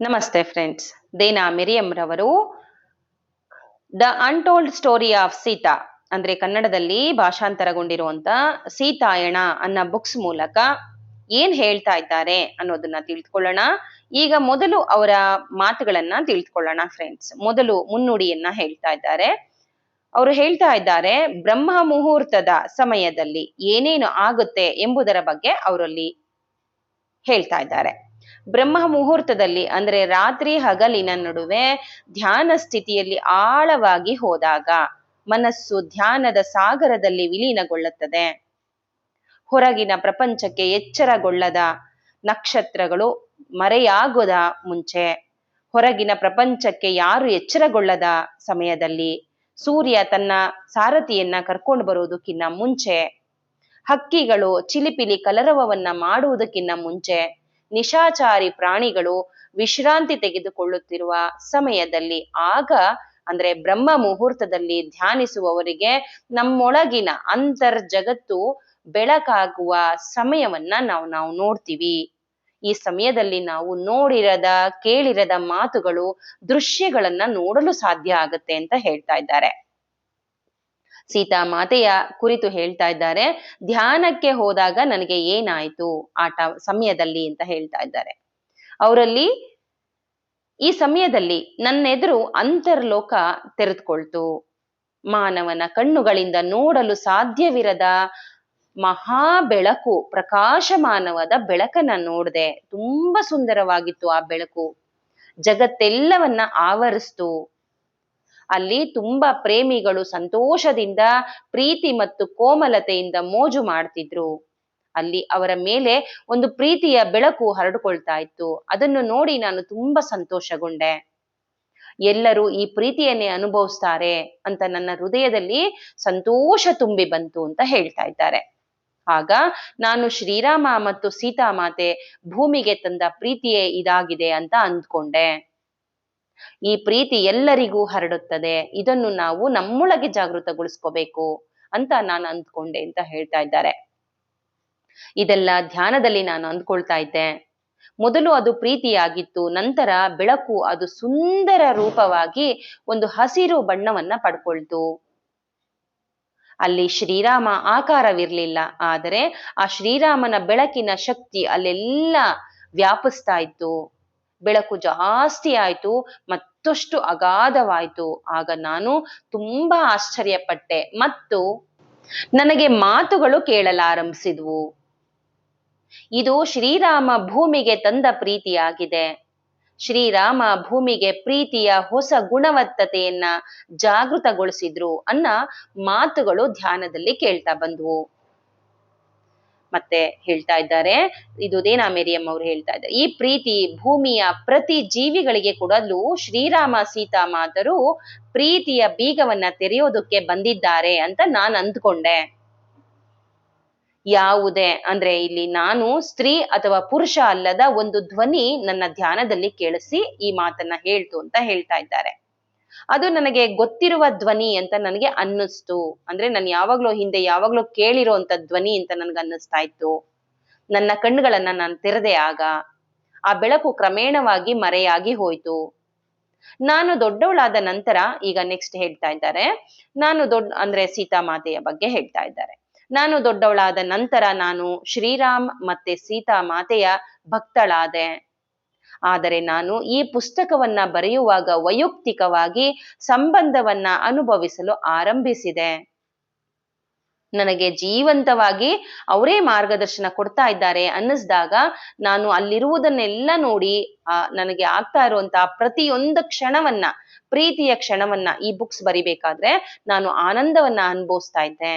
ನಮಸ್ತೆ friends. Dena Miriam ರವರು the untold story of Sita ಅಂದ್ರೆ ಕನ್ನಡದಲ್ಲಿ ಭಾಷಾಂತರಗೊಂಡಿರುವಂತ ಸೀತಾಯಣ ಅನ್ನೋ ಬುಕ್ಸ್ ಮೂಲಕ ಏನ್ ಹೇಳ್ತಾ ಇದ್ದಾರೆ ಅನ್ನೋದನ್ನ ತಿಳ್ಕೊಳ್ಳೋಣ. ಈಗ ಮೊದಲು ಅವರ ಮಾತುಗಳನ್ನ ತಿಳ್ಕೊಳ್ಳೋಣ ಫ್ರೆಂಡ್ಸ್. ಮೊದಲು ಮುನ್ನುಡಿಯನ್ನ ಹೇಳ್ತಾ ಇದ್ದಾರೆ. ಅವರು ಹೇಳ್ತಾ ಇದ್ದಾರೆ, ಬ್ರಹ್ಮ ಮುಹೂರ್ತದ ಸಮಯದಲ್ಲಿ ಏನೇನು ಆಗುತ್ತೆ ಎಂಬುದರ ಬಗ್ಗೆ ಅವರಲ್ಲಿ ಹೇಳ್ತಾ ಇದ್ದಾರೆ. ಬ್ರಹ್ಮ ಮುಹೂರ್ತದಲ್ಲಿ ಅಂದ್ರೆ ರಾತ್ರಿ ಹಗಲಿನ ನಡುವೆ ಧ್ಯಾನ ಸ್ಥಿತಿಯಲ್ಲಿ ಆಳವಾಗಿ ಹೋದಾಗ ಮನಸ್ಸು ಧ್ಯಾನದ ಸಾಗರದಲ್ಲಿ ವಿಲೀನಗೊಳ್ಳುತ್ತದೆ. ಹೊರಗಿನ ಪ್ರಪಂಚಕ್ಕೆ ಎಚ್ಚರಗೊಳ್ಳದ ನಕ್ಷತ್ರಗಳು ಮರೆಯಾಗದ ಮುಂಚೆ, ಹೊರಗಿನ ಪ್ರಪಂಚಕ್ಕೆ ಯಾರು ಎಚ್ಚರಗೊಳ್ಳದ ಸಮಯದಲ್ಲಿ, ಸೂರ್ಯ ತನ್ನ ಸಾರಥಿಯನ್ನ ಕರ್ಕೊಂಡು ಬರುವುದಕ್ಕಿಂತ ಮುಂಚೆ, ಹಕ್ಕಿಗಳು ಚಿಲಿಪಿಲಿ ಕಲರವವನ್ನ ಮಾಡುವುದಕ್ಕಿಂತ ಮುಂಚೆ, ನಿಶಾಚಾರಿ ಪ್ರಾಣಿಗಳು ವಿಶ್ರಾಂತಿ ತೆಗೆದುಕೊಳ್ಳುತ್ತಿರುವ ಸಮಯದಲ್ಲಿ, ಆಗ ಅಂದ್ರೆ ಬ್ರಹ್ಮ ಮುಹೂರ್ತದಲ್ಲಿ ಧ್ಯಾನಿಸುವವರಿಗೆ ನಮ್ಮೊಳಗಿನ ಅಂತರ್ಜಗತ್ತು ಬೆಳಕಾಗುವ ಸಮಯವನ್ನ ನಾವು ನೋಡ್ತೀವಿ. ಈ ಸಮಯದಲ್ಲಿ ನಾವು ನೋಡಿರದ ಕೇಳಿರದ ಮಾತುಗಳು, ದೃಶ್ಯಗಳನ್ನ ನೋಡಲು ಸಾಧ್ಯ ಆಗತ್ತೆ ಅಂತ ಹೇಳ್ತಾ ಇದ್ದಾರೆ. ಸೀತಾ ಮಾತೆಯ ಕುರಿತು ಹೇಳ್ತಾ ಇದ್ದಾರೆ, ಧ್ಯಾನಕ್ಕೆ ಹೋದಾಗ ನನಗೆ ಏನಾಯ್ತು ಸಮಯದಲ್ಲಿ ಅಂತ ಹೇಳ್ತಾ ಇದ್ದಾರೆ. ಅವರಲ್ಲಿ ಈ ಸಮಯದಲ್ಲಿ ನನ್ನೆದುರು ಅಂತರ್ಲೋಕ ತೆರೆದುಕೊಳ್ತು. ಮಾನವನ ಕಣ್ಣುಗಳಿಂದ ನೋಡಲು ಸಾಧ್ಯವಿರದ ಮಹಾ ಬೆಳಕು, ಪ್ರಕಾಶಮಾನವಾದ ಬೆಳಕನ್ನ ನೋಡಿದೆ. ತುಂಬಾ ಸುಂದರವಾಗಿತ್ತು ಆ ಬೆಳಕು, ಜಗತ್ತೆಲ್ಲವನ್ನ ಆವರಿಸ್ತು. ಅಲ್ಲಿ ತುಂಬಾ ಪ್ರೇಮಿಗಳು ಸಂತೋಷದಿಂದ ಪ್ರೀತಿ ಮತ್ತು ಕೋಮಲತೆಯಿಂದ ಮೋಜು ಮಾಡ್ತಿದ್ರು. ಅಲ್ಲಿ ಅವರ ಮೇಲೆ ಒಂದು ಪ್ರೀತಿಯ ಬೆಳಕು ಹರಡಿಕೊಳ್ತಾ ಇತ್ತು. ಅದನ್ನು ನೋಡಿ ನಾನು ತುಂಬಾ ಸಂತೋಷಗೊಂಡೆ. ಎಲ್ಲರೂ ಈ ಪ್ರೀತಿಯನ್ನೇ ಅನುಭವಿಸ್ತಾರೆ ಅಂತ ನನ್ನ ಹೃದಯದಲ್ಲಿ ಸಂತೋಷ ತುಂಬಿ ಬಂತು ಅಂತ ಹೇಳ್ತಾ ಇದ್ದಾರೆ. ಆಗ ನಾನು ಶ್ರೀರಾಮ ಮತ್ತು ಸೀತಾಮಾತೆ ಭೂಮಿಗೆ ತಂದ ಪ್ರೀತಿಯೇ ಇದಾಗಿದೆ ಅಂತ ಅಂದ್ಕೊಂಡೆ. ಈ ಪ್ರೀತಿ ಎಲ್ಲರಿಗೂ ಹರಡುತ್ತದೆ, ಇದನ್ನು ನಾವು ನಮ್ಮೊಳಗೆ ಜಾಗೃತಗೊಳಿಸ್ಕೋಬೇಕು ಅಂತ ನಾನು ಅಂದ್ಕೊಂಡೆ ಅಂತ ಹೇಳ್ತಾ ಇದ್ದಾರೆ. ಇದೆಲ್ಲ ಧ್ಯಾನದಲ್ಲಿ ನಾನು ಅಂದ್ಕೊಳ್ತಾ ಇದ್ದೆ. ಮೊದಲು ಅದು ಪ್ರೀತಿಯಾಗಿತ್ತು, ನಂತರ ಬೆಳಕು ಅದು ಸುಂದರ ರೂಪವಾಗಿ ಒಂದು ಹಸಿರು ಬಣ್ಣವನ್ನ ಪಡ್ಕೊಳ್ತು. ಅಲ್ಲಿ ಶ್ರೀರಾಮ ಆಕಾರವಿರ್ಲಿಲ್ಲ, ಆದರೆ ಆ ಶ್ರೀರಾಮನ ಬೆಳಕಿನ ಶಕ್ತಿ ಅಲ್ಲೆಲ್ಲ ವ್ಯಾಪಿಸ್ತಾ ಇತ್ತು. ಬೆಳಕು ಜಾಸ್ತಿ ಆಯ್ತು, ಮತ್ತಷ್ಟು ಅಗಾಧವಾಯ್ತು. ಆಗ ನಾನು ತುಂಬಾ ಆಶ್ಚರ್ಯಪಟ್ಟೆ ಮತ್ತು ನನಗೆ ಮಾತುಗಳು ಕೇಳಲಾರಂಭಿಸಿದ್ವು. ಇದು ಶ್ರೀರಾಮ ಭೂಮಿಗೆ ತಂದ ಪ್ರೀತಿಯಾಗಿದೆ. ಶ್ರೀರಾಮ ಭೂಮಿಗೆ ಪ್ರೀತಿಯ ಹೊಸ ಗುಣವತ್ತತೆಯನ್ನ ಜಾಗೃತಗೊಳಿಸಿದ್ರು ಅನ್ನ ಮಾತುಗಳು ಧ್ಯಾನದಲ್ಲಿ ಕೇಳ್ತಾ ಬಂದ್ವು. ಮತ್ತೆ ಹೇಳ್ತಾ ಇದ್ದಾರೆ, ಇದು ದೇನಾ ಮಿರಿಯಂ ಅವರು ಹೇಳ್ತಾ ಇದ್ದಾರೆ, ಈ ಪ್ರೀತಿ ಭೂಮಿಯ ಪ್ರತಿ ಜೀವಿಗಳಿಗೆ ಕೊಡಲು ಶ್ರೀರಾಮ ಸೀತಾಮಾತರು ಪ್ರೀತಿಯ ಬೀಗವನ್ನ ತೆರೆಯೋದಕ್ಕೆ ಬಂದಿದ್ದಾರೆ ಅಂತ ನಾನು ಅಂದ್ಕೊಂಡೆ. ಯಾವುದೇ ಅಂದ್ರೆ ಇಲ್ಲಿ ನಾನು ಸ್ತ್ರೀ ಅಥವಾ ಪುರುಷ ಅಲ್ಲದ ಒಂದು ಧ್ವನಿ ನನ್ನ ಧ್ಯಾನದಲ್ಲಿ ಕೇಳಿಸಿ ಈ ಮಾತನ್ನ ಹೇಳ್ತು ಅಂತ ಹೇಳ್ತಾ ಇದ್ದಾರೆ. ಅದು ನನಗೆ ಗೊತ್ತಿರುವ ಧ್ವನಿ ಅಂತ ನನಗೆ ಅನ್ನಿಸ್ತು. ಅಂದ್ರೆ ನಾನು ಯಾವಾಗ್ಲೂ ಕೇಳಿರೋ ಅಂತ ಧ್ವನಿ ಅಂತ ನನ್ಗೆ ಅನ್ನಿಸ್ತಾ ಇತ್ತು. ನನ್ನ ಕಣ್ಣುಗಳನ್ನ ನಾನು ತೆರೆದೆ. ಆಗ ಆ ಬೆಳಕು ಕ್ರಮೇಣವಾಗಿ ಮರೆಯಾಗಿ ಹೋಯ್ತು. ನಾನು ದೊಡ್ಡವಳಾದ ನಂತರ, ಈಗ ನೆಕ್ಸ್ಟ್ ಹೇಳ್ತಾ ಇದ್ದಾರೆ, ಅಂದ್ರೆ ಸೀತಾಮಾತೆಯ ಬಗ್ಗೆ ಹೇಳ್ತಾ ಇದ್ದಾರೆ. ನಾನು ದೊಡ್ಡವಳಾದ ನಂತರ ನಾನು ಶ್ರೀರಾಮ್ ಮತ್ತೆ ಸೀತಾಮಾತೆಯ ಭಕ್ತಳಾದೆ. ಆದರೆ ನಾನು ಈ ಪುಸ್ತಕವನ್ನ ಬರೆಯುವಾಗ ವೈಯಕ್ತಿಕವಾಗಿ ಸಂಬಂಧವನ್ನ ಅನುಭವಿಸಲು ಆರಂಭಿಸಿದೆ. ನನಗೆ ಜೀವಂತವಾಗಿ ಅವರೇ ಮಾರ್ಗದರ್ಶನ ಕೊಡ್ತಾ ಇದ್ದಾರೆ ಅನ್ನಿಸ್ದಾಗ ನಾನು ಅಲ್ಲಿರುವುದನ್ನೆಲ್ಲ ನೋಡಿ ನನಗೆ ಆಗ್ತಾ ಇರುವಂತಹ ಪ್ರತಿಯೊಂದು ಕ್ಷಣವನ್ನ, ಪ್ರೀತಿಯ ಕ್ಷಣವನ್ನ ಈ ಬುಕ್ಸ್ ಬರಿಬೇಕಾದ್ರೆ ನಾನು ಆನಂದವನ್ನ ಅನುಭವಿಸ್ತಾ ಇದ್ದೆ.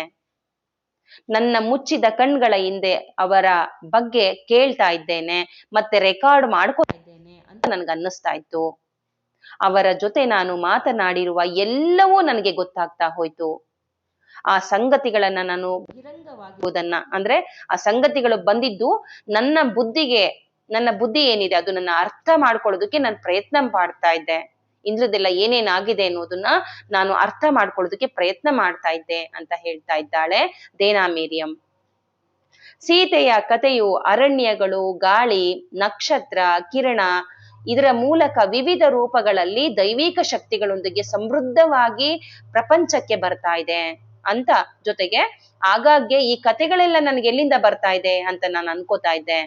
ನನ್ನ ಮುಚ್ಚಿದ ಕಣ್ಗಳ ಹಿಂದೆ ಅವರ ಬಗ್ಗೆ ಕೇಳ್ತಾ ಇದ್ದೇನೆ ಮತ್ತೆ ರೆಕಾರ್ಡ್ ಮಾಡ್ಕೊತಾ ಇದ್ದೇನೆ ಅಂತ ನನ್ಗೆ ಅನ್ನಿಸ್ತಾ ಇತ್ತು. ಅವರ ಜೊತೆ ನಾನು ಮಾತನಾಡಿರುವ ಎಲ್ಲವೂ ನನಗೆ ಗೊತ್ತಾಗ್ತಾ ಹೋಯ್ತು. ಆ ಸಂಗತಿಗಳನ್ನ ನಾನು ಬಹಿರಂಗವಾಗುವುದನ್ನ, ಅಂದ್ರೆ ಆ ಸಂಗತಿಗಳು ಬಂದಿದ್ದು ನನ್ನ ಬುದ್ಧಿ ಏನಿದೆ ಅದು ನನ್ನ ಅರ್ಥ ಮಾಡ್ಕೊಳ್ಳೋದಕ್ಕೆ ನಾನು ಪ್ರಯತ್ನ ಮಾಡ್ತಾ ಇದ್ದೆ. ಇಂದ್ರದೆಲ್ಲ ಏನೇನಾಗಿದೆ ಅನ್ನೋದನ್ನ ನಾನು ಅರ್ಥ ಮಾಡ್ಕೊಳ್ಳೋದಕ್ಕೆ ಪ್ರಯತ್ನ ಮಾಡ್ತಾ ಇದ್ದೆ ಅಂತ ಹೇಳ್ತಾ ಇದ್ದಾಳೆ ದೇನಾ ಮಿರಿಯಂ. ಸೀತೆಯ ಕಥೆಯು ಅರಣ್ಯಗಳು, ಗಾಳಿ, ನಕ್ಷತ್ರ, ಕಿರಣ, ಇದರ ಮೂಲಕ ವಿವಿಧ ರೂಪಗಳಲ್ಲಿ ದೈವಿಕ ಶಕ್ತಿಗಳೊಂದಿಗೆ ಸಮೃದ್ಧವಾಗಿ ಪ್ರಪಂಚಕ್ಕೆ ಬರ್ತಾ ಇದೆ ಅಂತ. ಜೊತೆಗೆ ಆಗಾಗ್ಗೆ ಈ ಕಥೆಗಳೆಲ್ಲ ನನಗೆ ಎಲ್ಲಿಂದ ಬರ್ತಾ ಇದೆ ಅಂತ ನಾನು ಅನ್ಕೋತಾ ಇದ್ದೆ.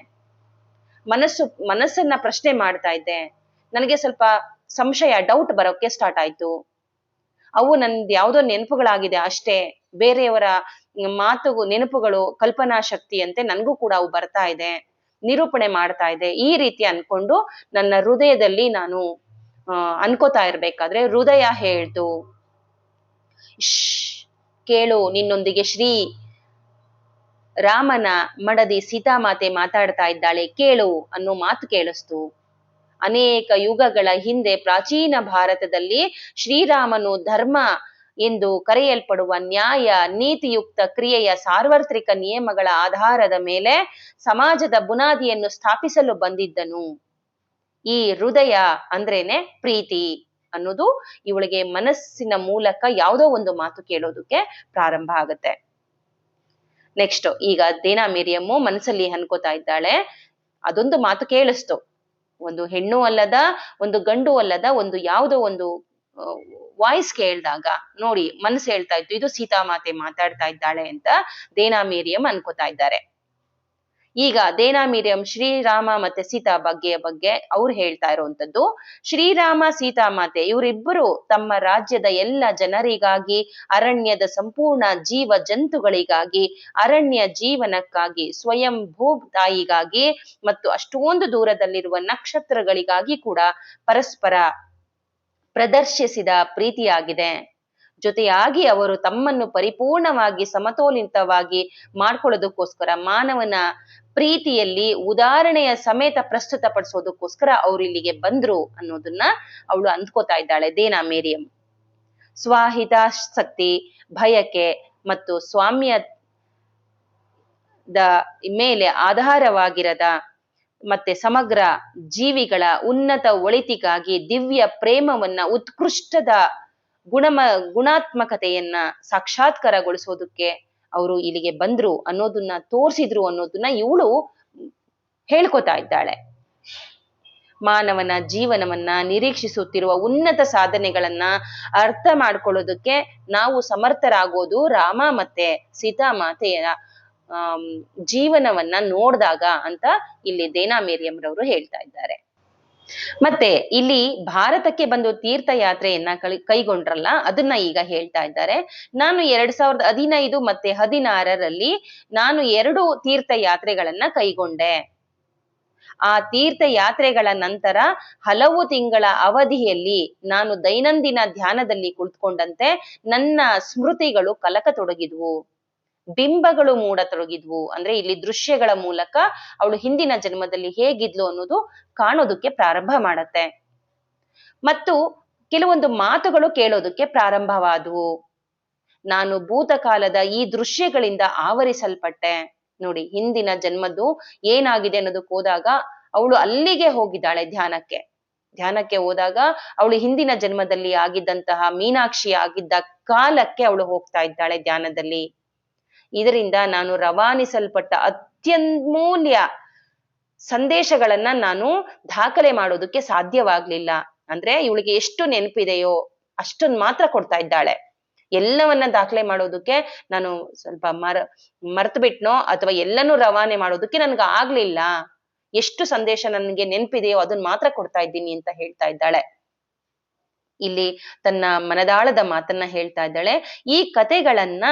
ಮನಸ್ಸನ್ನ ಪ್ರಶ್ನೆ ಮಾಡ್ತಾ ಇದ್ದೆ. ನನಗೆ ಸ್ವಲ್ಪ ಸಂಶಯ, ಡೌಟ್ ಬರೋಕೆ ಸ್ಟಾರ್ಟ್ ಆಯ್ತು. ಅವು ನಂದ್ ಯಾವ್ದೋ ನೆನಪುಗಳಾಗಿದೆ ಅಷ್ಟೇ, ಬೇರೆಯವರ ನೆನಪುಗಳು ಕಲ್ಪನಾ ಶಕ್ತಿಯಂತೆ ನನ್ಗೂ ಕೂಡ ಅವು ಬರ್ತಾ ಇದೆ, ನಿರೂಪಣೆ ಮಾಡ್ತಾ ಇದೆ, ಈ ರೀತಿ ಅನ್ಕೊಂಡು ನನ್ನ ಹೃದಯದಲ್ಲಿ ನಾನು ಅನ್ಕೋತಾ ಇರ್ಬೇಕಾದ್ರೆ ಹೃದಯ ಹೇಳ್ತು, ಕೇಳು, ನಿನ್ನೊಂದಿಗೆ ಶ್ರೀ ರಾಮನ ಮಡದಿ ಸೀತಾಮಾತೆ ಮಾತಾಡ್ತಾ ಇದ್ದಾಳೆ, ಕೇಳು ಅನ್ನೋ ಮಾತು ಕೇಳಿಸ್ತು. ಅನೇಕ ಯುಗಗಳ ಹಿಂದೆ ಪ್ರಾಚೀನ ಭಾರತದಲ್ಲಿ ಶ್ರೀರಾಮನು ಧರ್ಮ ಎಂದು ಕರೆಯಲ್ಪಡುವ ನ್ಯಾಯ ನೀತಿಯುಕ್ತ ಕ್ರಿಯೆಯ ಸಾರ್ವತ್ರಿಕ ನಿಯಮಗಳ ಆಧಾರದ ಮೇಲೆ ಸಮಾಜದ ಬುನಾದಿಯನ್ನು ಸ್ಥಾಪಿಸಲು ಬಂದಿದ್ದನು. ಈ ಹೃದಯ ಅಂದ್ರೇನೆ ಪ್ರೀತಿ ಅನ್ನೋದು ಇವಳಿಗೆ ಮನಸ್ಸಿನ ಮೂಲಕ ಯಾವುದೋ ಒಂದು ಮಾತು ಕೇಳೋದಕ್ಕೆ ಪ್ರಾರಂಭ ಆಗುತ್ತೆ. ನೆಕ್ಸ್ಟ್, ಈಗ ದೇನಾ ಮಿರಿಯಮ್ಮು ಮನಸ್ಸಲ್ಲಿ ಅನ್ಕೋತಾ ಇದ್ದಾಳೆ, ಅದೊಂದು ಮಾತು ಕೇಳಿಸ್ತು. ಒಂದು ಹೆಣ್ಣು ಅಲ್ಲದ, ಒಂದು ಗಂಡು ಅಲ್ಲದ, ಒಂದು ಯಾವುದೋ ಒಂದು ವಾಯ್ಸ್ ಕೇಳಿದಾಗ ನೋಡಿ ಮನಸ್ಸು ಹೇಳ್ತಾ ಇತ್ತು, ಇದು ಸೀತಾಮಾತೆ ಮಾತಾಡ್ತಾ ಇದ್ದಾಳೆ ಅಂತ ದೇನಾ ಮಿರಿಯಂ ಅನ್ಕೋತಾ ಇದ್ದಾರೆ. ಈಗ ದೇನಾ ಮಿರಿಯಂ ಶ್ರೀರಾಮ ಮತ್ತೆ ಸೀತಾ ಬಗ್ಗೆ ಅವ್ರು ಹೇಳ್ತಾ ಇರುವಂತದ್ದು, ಶ್ರೀರಾಮ ಸೀತಾಮಾತೆ ಇವರಿಬ್ಬರು ತಮ್ಮ ರಾಜ್ಯದ ಎಲ್ಲ ಜನರಿಗಾಗಿ, ಅರಣ್ಯದ ಸಂಪೂರ್ಣ ಜೀವ ಜಂತುಗಳಿಗಾಗಿ, ಅರಣ್ಯ ಜೀವನಕ್ಕಾಗಿ, ಸ್ವಯಂ ಭೂ ತಾಯಿಗಾಗಿ ಮತ್ತು ಅಷ್ಟೊಂದು ದೂರದಲ್ಲಿರುವ ನಕ್ಷತ್ರಗಳಿಗಾಗಿ ಕೂಡ ಪರಸ್ಪರ ಪ್ರದರ್ಶಿಸಿದ ಪ್ರೀತಿಯಾಗಿದೆ. ಜೊತೆಯಾಗಿ ಅವರು ತಮ್ಮನ್ನು ಪರಿಪೂರ್ಣವಾಗಿ ಸಮತೋಲಿತವಾಗಿ ಮಾಡ್ಕೊಳ್ಳೋದಕ್ಕೋಸ್ಕರ, ಮಾನವನ ಪ್ರೀತಿಯಲ್ಲಿ ಉದಾಹರಣೆಯ ಸಮೇತ ಪ್ರಸ್ತುತಪಡಿಸೋದಕ್ಕೋಸ್ಕರ ಅವ್ರು ಇಲ್ಲಿಗೆ ಬಂದ್ರು ಅನ್ನೋದನ್ನ ಅವಳು ಅಂದ್ಕೋತಾ ಇದ್ದಾಳೆ ದೇನಾ ಮಿರಿಯಂ. ಸ್ವಹಿತಾಸಕ್ತಿ, ಭಯಕೆ ಮತ್ತು ಸ್ವಾಮ್ಯದ ಮೇಲೆ ಆಧಾರವಾಗಿರದ ಮತ್ತೆ ಸಮಗ್ರ ಜೀವಿಗಳ ಉನ್ನತ ಒಳಿತಿಗಾಗಿ ದಿವ್ಯ ಪ್ರೇಮವನ್ನ, ಉತ್ಕೃಷ್ಟದ ಗುಣಾತ್ಮಕತೆಯನ್ನ ಸಾಕ್ಷಾತ್ಕಾರಗೊಳಿಸೋದಕ್ಕೆ ಅವರು ಇಲ್ಲಿಗೆ ಬಂದ್ರು ಅನ್ನೋದನ್ನ ತೋರಿಸಿದ್ರು ಅನ್ನೋದನ್ನ ಇವಳು ಹೇಳ್ಕೊತಾ ಇದ್ದಾಳೆ. ಮಾನವನ ಜೀವನವನ್ನ ನಿರೀಕ್ಷಿಸುತ್ತಿರುವ ಉನ್ನತ ಸಾಧನೆಗಳನ್ನ ಅರ್ಥ ಮಾಡ್ಕೊಳ್ಳೋದಕ್ಕೆ ನಾವು ಸಮರ್ಥರಾಗೋದು ರಾಮ ಮತ್ತೆ ಸೀತಾಮಾತೆಯ ಜೀವನವನ್ನ ನೋಡಿದಾಗ ಅಂತ ಇಲ್ಲಿ ದೇನಾ ಮಿರಿಯಂ ರವರು ಹೇಳ್ತಾ ಇದ್ದಾರೆ. ಮತ್ತೆ ಇಲ್ಲಿ ಭಾರತಕ್ಕೆ ಬಂದು ತೀರ್ಥಯಾತ್ರೆಯನ್ನ ಕೈಗೊಂಡ್ರಲ್ಲ, ಅದನ್ನ ಈಗ ಹೇಳ್ತಾ ಇದ್ದಾರೆ. ನಾನು 2015 ಮತ್ತೆ 2016 ನಾನು 2 ತೀರ್ಥಯಾತ್ರೆಗಳನ್ನ ಕೈಗೊಂಡೆ. ಆ ತೀರ್ಥಯಾತ್ರೆಗಳ ನಂತರ ಹಲವು ತಿಂಗಳ ಅವಧಿಯಲ್ಲಿ ನಾನು ದೈನಂದಿನ ಧ್ಯಾನದಲ್ಲಿ ಕುಳಿತುಕೊಂಡಂತೆ ನನ್ನ ಸ್ಮೃತಿಗಳು ಕಲಕತೊಡಗಿದ್ವು, ಬಿಂಬಗಳು ಮೂಡತೊಡಗಿದ್ವು. ಅಂದ್ರೆ ಇಲ್ಲಿ ದೃಶ್ಯಗಳ ಮೂಲಕ ಅವಳು ಹಿಂದಿನ ಜನ್ಮದಲ್ಲಿ ಹೇಗಿದ್ಲು ಅನ್ನೋದು ಕಾಣೋದಕ್ಕೆ ಪ್ರಾರಂಭ ಮಾಡತ್ತೆ. ಮತ್ತು ಕೆಲವೊಂದು ಮಾತುಗಳು ಕೇಳೋದಕ್ಕೆ ಪ್ರಾರಂಭವಾದವು. ನಾನು ಭೂತಕಾಲದ ಈ ದೃಶ್ಯಗಳಿಂದ ಆವರಿಸಲ್ಪಟ್ಟೆ. ನೋಡಿ, ಹಿಂದಿನ ಜನ್ಮದ್ದು ಏನಾಗಿದೆ ಅನ್ನೋದಕ್ಕೆ ಹೋದಾಗ ಅವಳು ಅಲ್ಲಿಗೆ ಹೋಗಿದ್ದಾಳೆ. ಧ್ಯಾನಕ್ಕೆ ಹೋದಾಗ ಅವಳು ಹಿಂದಿನ ಜನ್ಮದಲ್ಲಿ ಆಗಿದ್ದಂತಹ ಮೀನಾಕ್ಷಿ ಆಗಿದ್ದ ಕಾಲಕ್ಕೆ ಅವಳು ಹೋಗ್ತಾ ಇದ್ದಾಳೆ ಧ್ಯಾನದಲ್ಲಿ. ಇದರಿಂದ ನಾನು ರವಾನಿಸಲ್ಪಟ್ಟ ಅತ್ಯಮೂಲ್ಯ ಸಂದೇಶಗಳನ್ನ ನಾನು ದಾಖಲೆ ಮಾಡೋದಕ್ಕೆ ಸಾಧ್ಯವಾಗ್ಲಿಲ್ಲ. ಅಂದ್ರೆ ಇವಳಿಗೆ ಎಷ್ಟು ನೆನಪಿದೆಯೋ ಅಷ್ಟೊಂದು ಮಾತ್ರ ಕೊಡ್ತಾ ಇದ್ದಾಳೆ. ಎಲ್ಲವನ್ನ ದಾಖಲೆ ಮಾಡೋದಕ್ಕೆ ನಾನು ಸ್ವಲ್ಪ ಮರ್ತು ಬಿಟ್ನೋ ಅಥವಾ ಎಲ್ಲನೂ ರವಾನೆ ಮಾಡೋದಕ್ಕೆ ನನ್ಗೆ ಆಗ್ಲಿಲ್ಲ. ಎಷ್ಟು ಸಂದೇಶ ನನ್ಗೆ ನೆನಪಿದೆಯೋ ಅದನ್ನ ಮಾತ್ರ ಕೊಡ್ತಾ ಇದ್ದೀನಿ ಅಂತ ಹೇಳ್ತಾ ಇದ್ದಾಳೆ. ಇಲ್ಲಿ ತನ್ನ ಮನದಾಳದ ಮಾತನ್ನ ಹೇಳ್ತಾ ಇದ್ದಾಳೆ. ಈ ಕತೆಗಳನ್ನ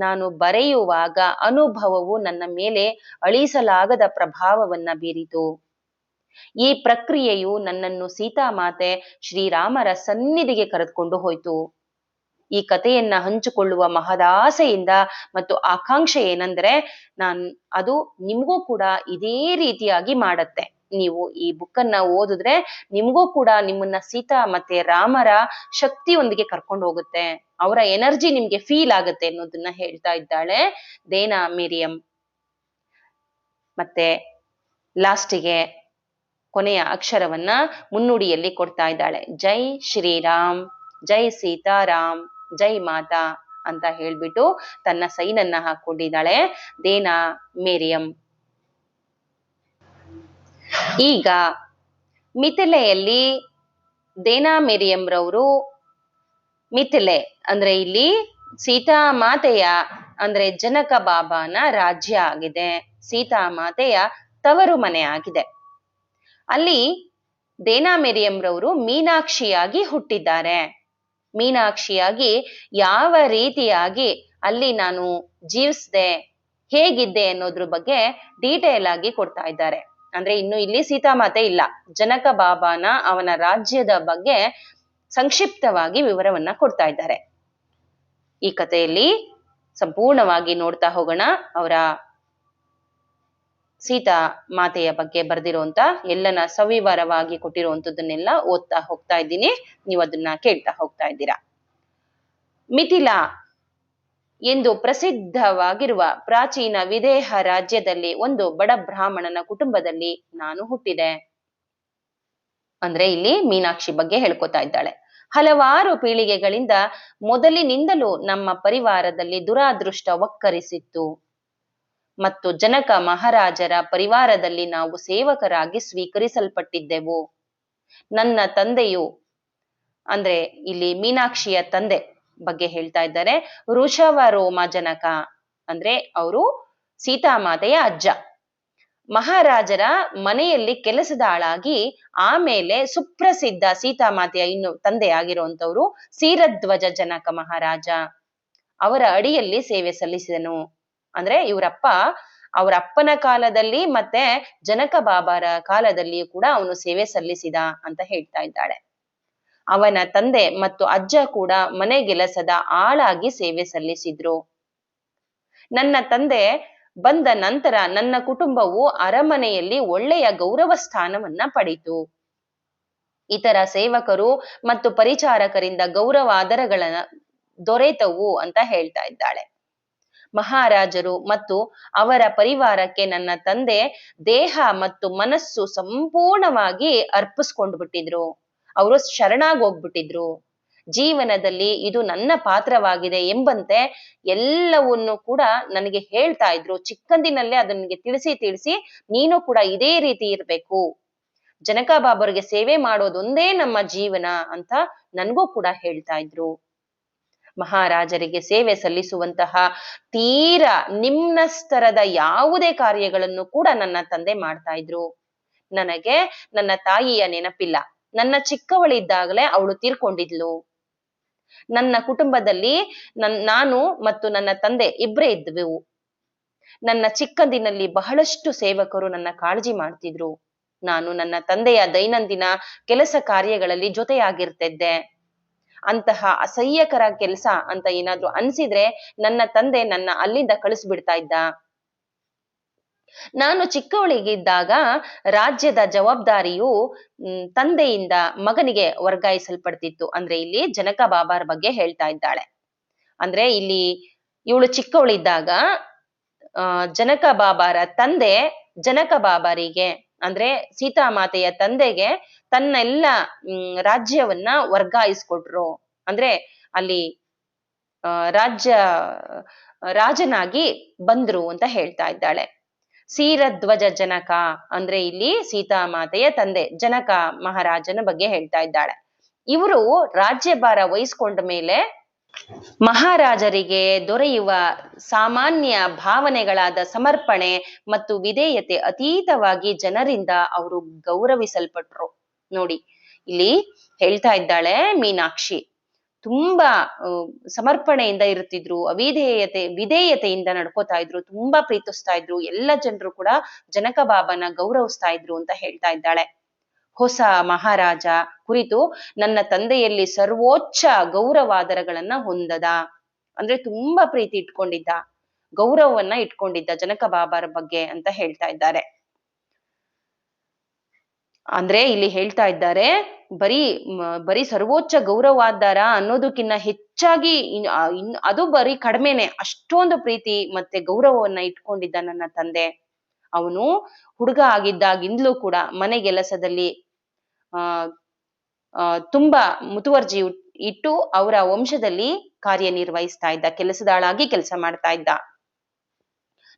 ನಾನು ಬರೆಯುವಾಗ ಅನುಭವವು ನನ್ನ ಮೇಲೆ ಅಳಿಸಲಾಗದ ಪ್ರಭಾವವನ್ನ ಬೀರಿತು. ಈ ಪ್ರಕ್ರಿಯೆಯು ನನ್ನನ್ನು ಸೀತಾಮಾತೆ ಶ್ರೀರಾಮರ ಸನ್ನಿಧಿಗೆ ಕರೆದುಕೊಂಡು ಹೋಯ್ತು. ಈ ಕಥೆಯನ್ನ ಹಂಚಿಕೊಳ್ಳುವ ಮಹದಾಸೆಯಿಂದ ಮತ್ತು ಆಕಾಂಕ್ಷೆ ಏನಂದ್ರೆ ಅದು ನಿಮಗೂ ಕೂಡ ಇದೇ ರೀತಿಯಾಗಿ ಮಾಡತ್ತೆ. ನೀವು ಈ ಬುಕ್ಕನ್ನ ಓದಿದ್ರೆ ನಿಮಗೂ ಕೂಡ ನಿಮ್ಮನ್ನ ಸೀತಾ ಮತ್ತೆ ರಾಮರ ಶಕ್ತಿಯೊಂದಿಗೆ ಕರ್ಕೊಂಡು ಹೋಗುತ್ತೆ, ಅವರ ಎನರ್ಜಿ ನಿಮ್ಗೆ ಫೀಲ್ ಆಗುತ್ತೆ ಅನ್ನೋದನ್ನ ಹೇಳ್ತಾ ಇದ್ದಾಳೆ ದೇನಾ ಮಿರಿಯಂ. ಮತ್ತೆ ಲಾಸ್ಟಿಗೆ ಕೊನೆಯ ಅಕ್ಷರವನ್ನ ಮುನ್ನುಡಿಯಲ್ಲಿ ಕೊಡ್ತಾ ಇದ್ದಾಳೆ. ಜೈ ಶ್ರೀರಾಮ್, ಜೈ ಸೀತಾರಾಮ್, ಜೈ ಮಾತಾ ಅಂತ ಹೇಳ್ಬಿಟ್ಟು ತನ್ನ ಸೈನನ್ನ ಹಾಕೊಂಡಿದ್ದಾಳೆ ದೇನಾ ಮಿರಿಯಂ. ಈಗ ಮಿಥಿಲೆಯಲ್ಲಿ ದೇನಾ ಮೆರಿಯಂರವರು ಮಿಥಿಲೆ ಅಂದ್ರೆ ಇಲ್ಲಿ ಸೀತಾ ಮಾತೆಯ ಅಂದ್ರೆ ಜನಕ ಬಾಬಾನ ರಾಜ್ಯ ಆಗಿದೆ, ಸೀತಾ ಮಾತೆಯ ತವರು ಮನೆ ಆಗಿದೆ. ಅಲ್ಲಿ ದೇನಾ ಮೆರಿಯಂರವರು ಮೀನಾಕ್ಷಿಯಾಗಿ ಹುಟ್ಟಿದ್ದಾರೆ. ಮೀನಾಕ್ಷಿಯಾಗಿ ಯಾವ ರೀತಿಯಾಗಿ ಅಲ್ಲಿ ನಾನು ಜೀವಿಸ್ದೆ, ಹೇಗಿದ್ದೆ ಅನ್ನೋದ್ರ ಬಗ್ಗೆ ಡೀಟೇಲ್ ಆಗಿ ಕೊಡ್ತಾ ಇದ್ದಾರೆ. ಅಂದ್ರೆ ಇನ್ನು ಇಲ್ಲಿ ಸೀತಾಮಾತೆ ಇಲ್ಲ, ಜನಕ ಬಾಬಾನ ಅವನ ರಾಜ್ಯದ ಬಗ್ಗೆ ಸಂಕ್ಷಿಪ್ತವಾಗಿ ವಿವರವನ್ನ ಕೊಡ್ತಾ ಇದ್ದಾರೆ. ಈ ಕಥೆಯಲ್ಲಿ ಸಂಪೂರ್ಣವಾಗಿ ನೋಡ್ತಾ ಹೋಗೋಣ. ಅವರ ಸೀತಾ ಮಾತೆಯ ಬಗ್ಗೆ ಬರೆದಿರುವಂತ ಎಲ್ಲನ ಸವಿವರವಾಗಿ ಕೊಟ್ಟಿರುವಂತದ್ದನ್ನೆಲ್ಲ ಓದ್ತಾ ಹೋಗ್ತಾ ಇದ್ದೀನಿ, ನೀವು ಅದನ್ನ ಕೇಳ್ತಾ ಹೋಗ್ತಾ ಇದ್ದೀರಾ. ಮಿಥಿಲಾ ಎಂದು ಪ್ರಸಿದ್ಧವಾಗಿರುವ ಪ್ರಾಚೀನ ವಿದೇಹ ರಾಜ್ಯದಲ್ಲಿ ಒಂದು ಬಡ ಬ್ರಾಹ್ಮಣನ ಕುಟುಂಬದಲ್ಲಿ ನಾನು ಹುಟ್ಟಿದೆ. ಅಂದ್ರೆ ಇಲ್ಲಿ ಮೀನಾಕ್ಷಿ ಬಗ್ಗೆ ಹೇಳ್ಕೊತಾ ಇದ್ದಾಳೆ. ಹಲವಾರು ಪೀಳಿಗೆಗಳಿಂದ ಮೊದಲಿನಿಂದಲೂ ನಮ್ಮ ಪರಿವಾರದಲ್ಲಿ ದುರಾದೃಷ್ಟ ಒಕ್ಕರಿಸಿತ್ತು ಮತ್ತು ಜನಕ ಮಹಾರಾಜರ ಪರಿವಾರದಲ್ಲಿ ನಾವು ಸೇವಕರಾಗಿ ಸ್ವೀಕರಿಸಲ್ಪಟ್ಟಿದ್ದೆವು. ನನ್ನ ತಂದೆಯು ಅಂದ್ರೆ ಇಲ್ಲಿ ಮೀನಾಕ್ಷಿಯ ತಂದೆ ಬಗ್ಗೆ ಹೇಳ್ತಾ ಇದ್ದಾರೆ. ವೃಷವರೋಮ ಜನಕ ಅಂದ್ರೆ ಅವರು ಸೀತಾಮಾತೆಯ ಅಜ್ಜ. ಮಹಾರಾಜರ ಮನೆಯಲ್ಲಿ ಕೆಲಸದಾಳಾಗಿ ಆಮೇಲೆ ಸುಪ್ರಸಿದ್ಧ ಸೀತಾಮಾತೆಯ ಇನ್ನು ತಂದೆ ಆಗಿರುವಂತವ್ರು ಸೀರಧ್ವಜ ಜನಕ ಮಹಾರಾಜ ಅವರ ಅಡಿಯಲ್ಲಿ ಸೇವೆ ಸಲ್ಲಿಸಿದನು. ಅಂದ್ರೆ ಅವರ ಅಪ್ಪನ ಕಾಲದಲ್ಲಿ ಮತ್ತೆ ಜನಕ ಬಾಬಾರ ಕಾಲದಲ್ಲಿಯೂ ಕೂಡ ಅವನು ಸೇವೆ ಸಲ್ಲಿಸಿದ ಅಂತ ಹೇಳ್ತಾ ಇದ್ದಾಳೆ. ಅವನ ತಂದೆ ಮತ್ತು ಅಜ್ಜ ಕೂಡ ಮನೆಗೆಲಸದ ಆಳಾಗಿ ಸೇವೆ ಸಲ್ಲಿಸಿದ್ರು. ನನ್ನ ತಂದೆ ಬಂದ ನಂತರ ನನ್ನ ಕುಟುಂಬವು ಅರಮನೆಯಲ್ಲಿ ಒಳ್ಳೆಯ ಗೌರವ ಸ್ಥಾನವನ್ನ ಪಡೆಯಿತು. ಇತರ ಸೇವಕರು ಮತ್ತು ಪರಿಚಾರಕರಿಂದ ಗೌರವಾದರಗಳ ದೊರೆತವು ಅಂತ ಹೇಳ್ತಾ ಇದ್ದಾಳೆ. ಮಹಾರಾಜರು ಮತ್ತು ಅವರ ಪರಿವಾರಕ್ಕೆ ನನ್ನ ತಂದೆ ದೇಹ ಮತ್ತು ಮನಸ್ಸು ಸಂಪೂರ್ಣವಾಗಿ ಅರ್ಪಿಸ್ಕೊಂಡು ಬಿಟ್ಟಿದ್ರು. ಅವರು ಶರಣಾಗಿ ಹೋಗ್ಬಿಟ್ಟಿದ್ರು. ಜೀವನದಲ್ಲಿ ಇದು ನನ್ನ ಪಾತ್ರವಾಗಿದೆ ಎಂಬಂತೆ ಎಲ್ಲವನ್ನು ಕೂಡ ನನಗೆ ಹೇಳ್ತಾ ಇದ್ರು. ಚಿಕ್ಕಂದಿನಲ್ಲೇ ಅದನ್ನಿಗೆ ತಿಳಿಸಿ ನೀನು ಕೂಡ ಇದೇ ರೀತಿ ಇರ್ಬೇಕು, ಜನಕ ಬಾಬರಿಗೆ ಸೇವೆ ಮಾಡೋದೊಂದೇ ನಮ್ಮ ಜೀವನ ಅಂತ ನನ್ಗೂ ಕೂಡ ಹೇಳ್ತಾ ಇದ್ರು. ಮಹಾರಾಜರಿಗೆ ಸೇವೆ ಸಲ್ಲಿಸುವಂತಹ ತೀರಾ ನಿಮ್ನ ಸ್ತರದ ಯಾವುದೇ ಕಾರ್ಯಗಳನ್ನು ಕೂಡ ನನ್ನ ತಂದೆ ಮಾಡ್ತಾ ಇದ್ರು. ನನಗೆ ನನ್ನ ತಾಯಿಯ ನೆನಪಿಲ್ಲ. ನನ್ನ ಚಿಕ್ಕವಳಿದ್ದಾಗಲೇ ಅವಳು ತೀರ್ಕೊಂಡಿದ್ಲು. ನನ್ನ ಕುಟುಂಬದಲ್ಲಿ ನಾನು ಮತ್ತು ನನ್ನ ತಂದೆ ಇಬ್ಬರೇ ಇದ್ವೆವು. ನನ್ನ ಚಿಕ್ಕಂದಿನಲ್ಲಿ ಬಹಳಷ್ಟು ಸೇವಕರು ನನ್ನ ಕಾಳಜಿ ಮಾಡ್ತಿದ್ರು. ನಾನು ನನ್ನ ತಂದೆಯ ದೈನಂದಿನ ಕೆಲಸ ಕಾರ್ಯಗಳಲ್ಲಿ ಜೊತೆಯಾಗಿರ್ತಿದ್ದೆ. ಅಂತಹ ಅಸಹ್ಯಕರ ಕೆಲಸ ಅಂತ ಏನಾದ್ರು ಅನ್ಸಿದ್ರೆ ನನ್ನ ತಂದೆ ನನ್ನ ಅಲ್ಲಿಂದ ಕಳಿಸ್ಬಿಡ್ತಾ ಇದ್ದ. ನಾನು ಚಿಕ್ಕವಳಿಗಿದ್ದಾಗ ರಾಜ್ಯದ ಜವಾಬ್ದಾರಿಯು ತಂದೆಯಿಂದ ಮಗನಿಗೆ ವರ್ಗಾಯಿಸಲ್ಪಡ್ತಿತ್ತು. ಅಂದ್ರೆ ಇಲ್ಲಿ ಜನಕ ಬಾಬಾರ ಬಗ್ಗೆ ಹೇಳ್ತಾ ಇದ್ದಾಳೆ. ಅಂದ್ರೆ ಇಲ್ಲಿ ಇವಳು ಚಿಕ್ಕವಳಿದ್ದಾಗ ಜನಕ ಬಾಬಾರ ತಂದೆ ಜನಕ ಬಾಬಾರಿಗೆ ಅಂದ್ರೆ ಸೀತಾಮಾತೆಯ ತಂದೆಗೆ ತನ್ನೆಲ್ಲ ರಾಜ್ಯವನ್ನ ವರ್ಗಾಯಿಸ್ಕೊಟ್ರು. ಅಂದ್ರೆ ಅಲ್ಲಿ ರಾಜನಾಗಿ ಬಂದ್ರು ಅಂತ ಹೇಳ್ತಾ ಇದ್ದಾಳೆ. ಸೀರಧ್ವಜ ಜನಕ ಅಂದ್ರೆ ಇಲ್ಲಿ ಸೀತಾಮಾತೆಯ ತಂದೆ ಜನಕ ಮಹಾರಾಜನ ಬಗ್ಗೆ ಹೇಳ್ತಾ ಇದ್ದಾಳೆ. ಇವರು ರಾಜ್ಯಭಾರ ವಹಿಸ್ಕೊಂಡ ಮೇಲೆ ಮಹಾರಾಜರಿಗೆ ದೊರೆಯುವ ಸಾಮಾನ್ಯ ಭಾವನೆಗಳಾದ ಸಮರ್ಪಣೆ ಮತ್ತು ವಿಧೇಯತೆ ಅತೀತವಾಗಿ ಜನರಿಂದ ಅವರು ಗೌರವಿಸಲ್ಪಟ್ರು. ನೋಡಿ ಇಲ್ಲಿ ಹೇಳ್ತಾ ಇದ್ದಾಳೆ ಮೀನಾಕ್ಷಿ, ತುಂಬಾ ಸಮರ್ಪಣೆಯಿಂದ ಇರ್ತಿದ್ರು, ವಿಧೇಯತೆಯಿಂದ ನಡ್ಕೋತಾ ಇದ್ರು, ತುಂಬಾ ಪ್ರೀತಿಸ್ತಾ ಇದ್ರು. ಎಲ್ಲ ಜನರು ಕೂಡ ಜನಕ ಬಾಬಾನ ಗೌರವಿಸ್ತಾ ಇದ್ರು ಅಂತ ಹೇಳ್ತಾ ಇದ್ದಾಳೆ. ಹೊಸ ಮಹಾರಾಜ ಕುರಿತು ನನ್ನ ತಂದೆಯಲ್ಲಿ ಸರ್ವೋಚ್ಚ ಗೌರವಾದರಗಳನ್ನ ಹೊಂದದ ಅಂದ್ರೆ ತುಂಬಾ ಪ್ರೀತಿ ಇಟ್ಕೊಂಡಿದ್ದ, ಗೌರವವನ್ನ ಇಟ್ಕೊಂಡಿದ್ದ ಜನಕ ಬಾಬಾರ ಬಗ್ಗೆ ಅಂತ ಹೇಳ್ತಾ ಇದ್ದಾರೆ. ಅಂದ್ರೆ ಇಲ್ಲಿ ಹೇಳ್ತಾ ಇದ್ದಾರೆ ಬರೀ ಸರ್ವೋಚ್ಚ ಗೌರವಾದಾರ ಅನ್ನೋದಕ್ಕಿಂತ ಹೆಚ್ಚಾಗಿ ಅದು ಬರೀ ಕಡಿಮೆನೆ, ಅಷ್ಟೊಂದು ಪ್ರೀತಿ ಮತ್ತೆ ಗೌರವವನ್ನ ಇಟ್ಕೊಂಡಿದ್ದ ನನ್ನ ತಂದೆ. ಅವನು ಹುಡುಗ ಆಗಿದ್ದಾಗಿಂದಲೂ ಕೂಡ ಮನೆಗೆಲಸದಲ್ಲಿ ತುಂಬಾ ಮುತುವರ್ಜಿ ಇಟ್ಟು ಅವರ ವಂಶದಲ್ಲಿ ಕಾರ್ಯನಿರ್ವಹಿಸ್ತಾ ಇದ್ದ, ಕೆಲಸದಾಳಾಗಿ ಕೆಲಸ ಮಾಡ್ತಾ ಇದ್ದ.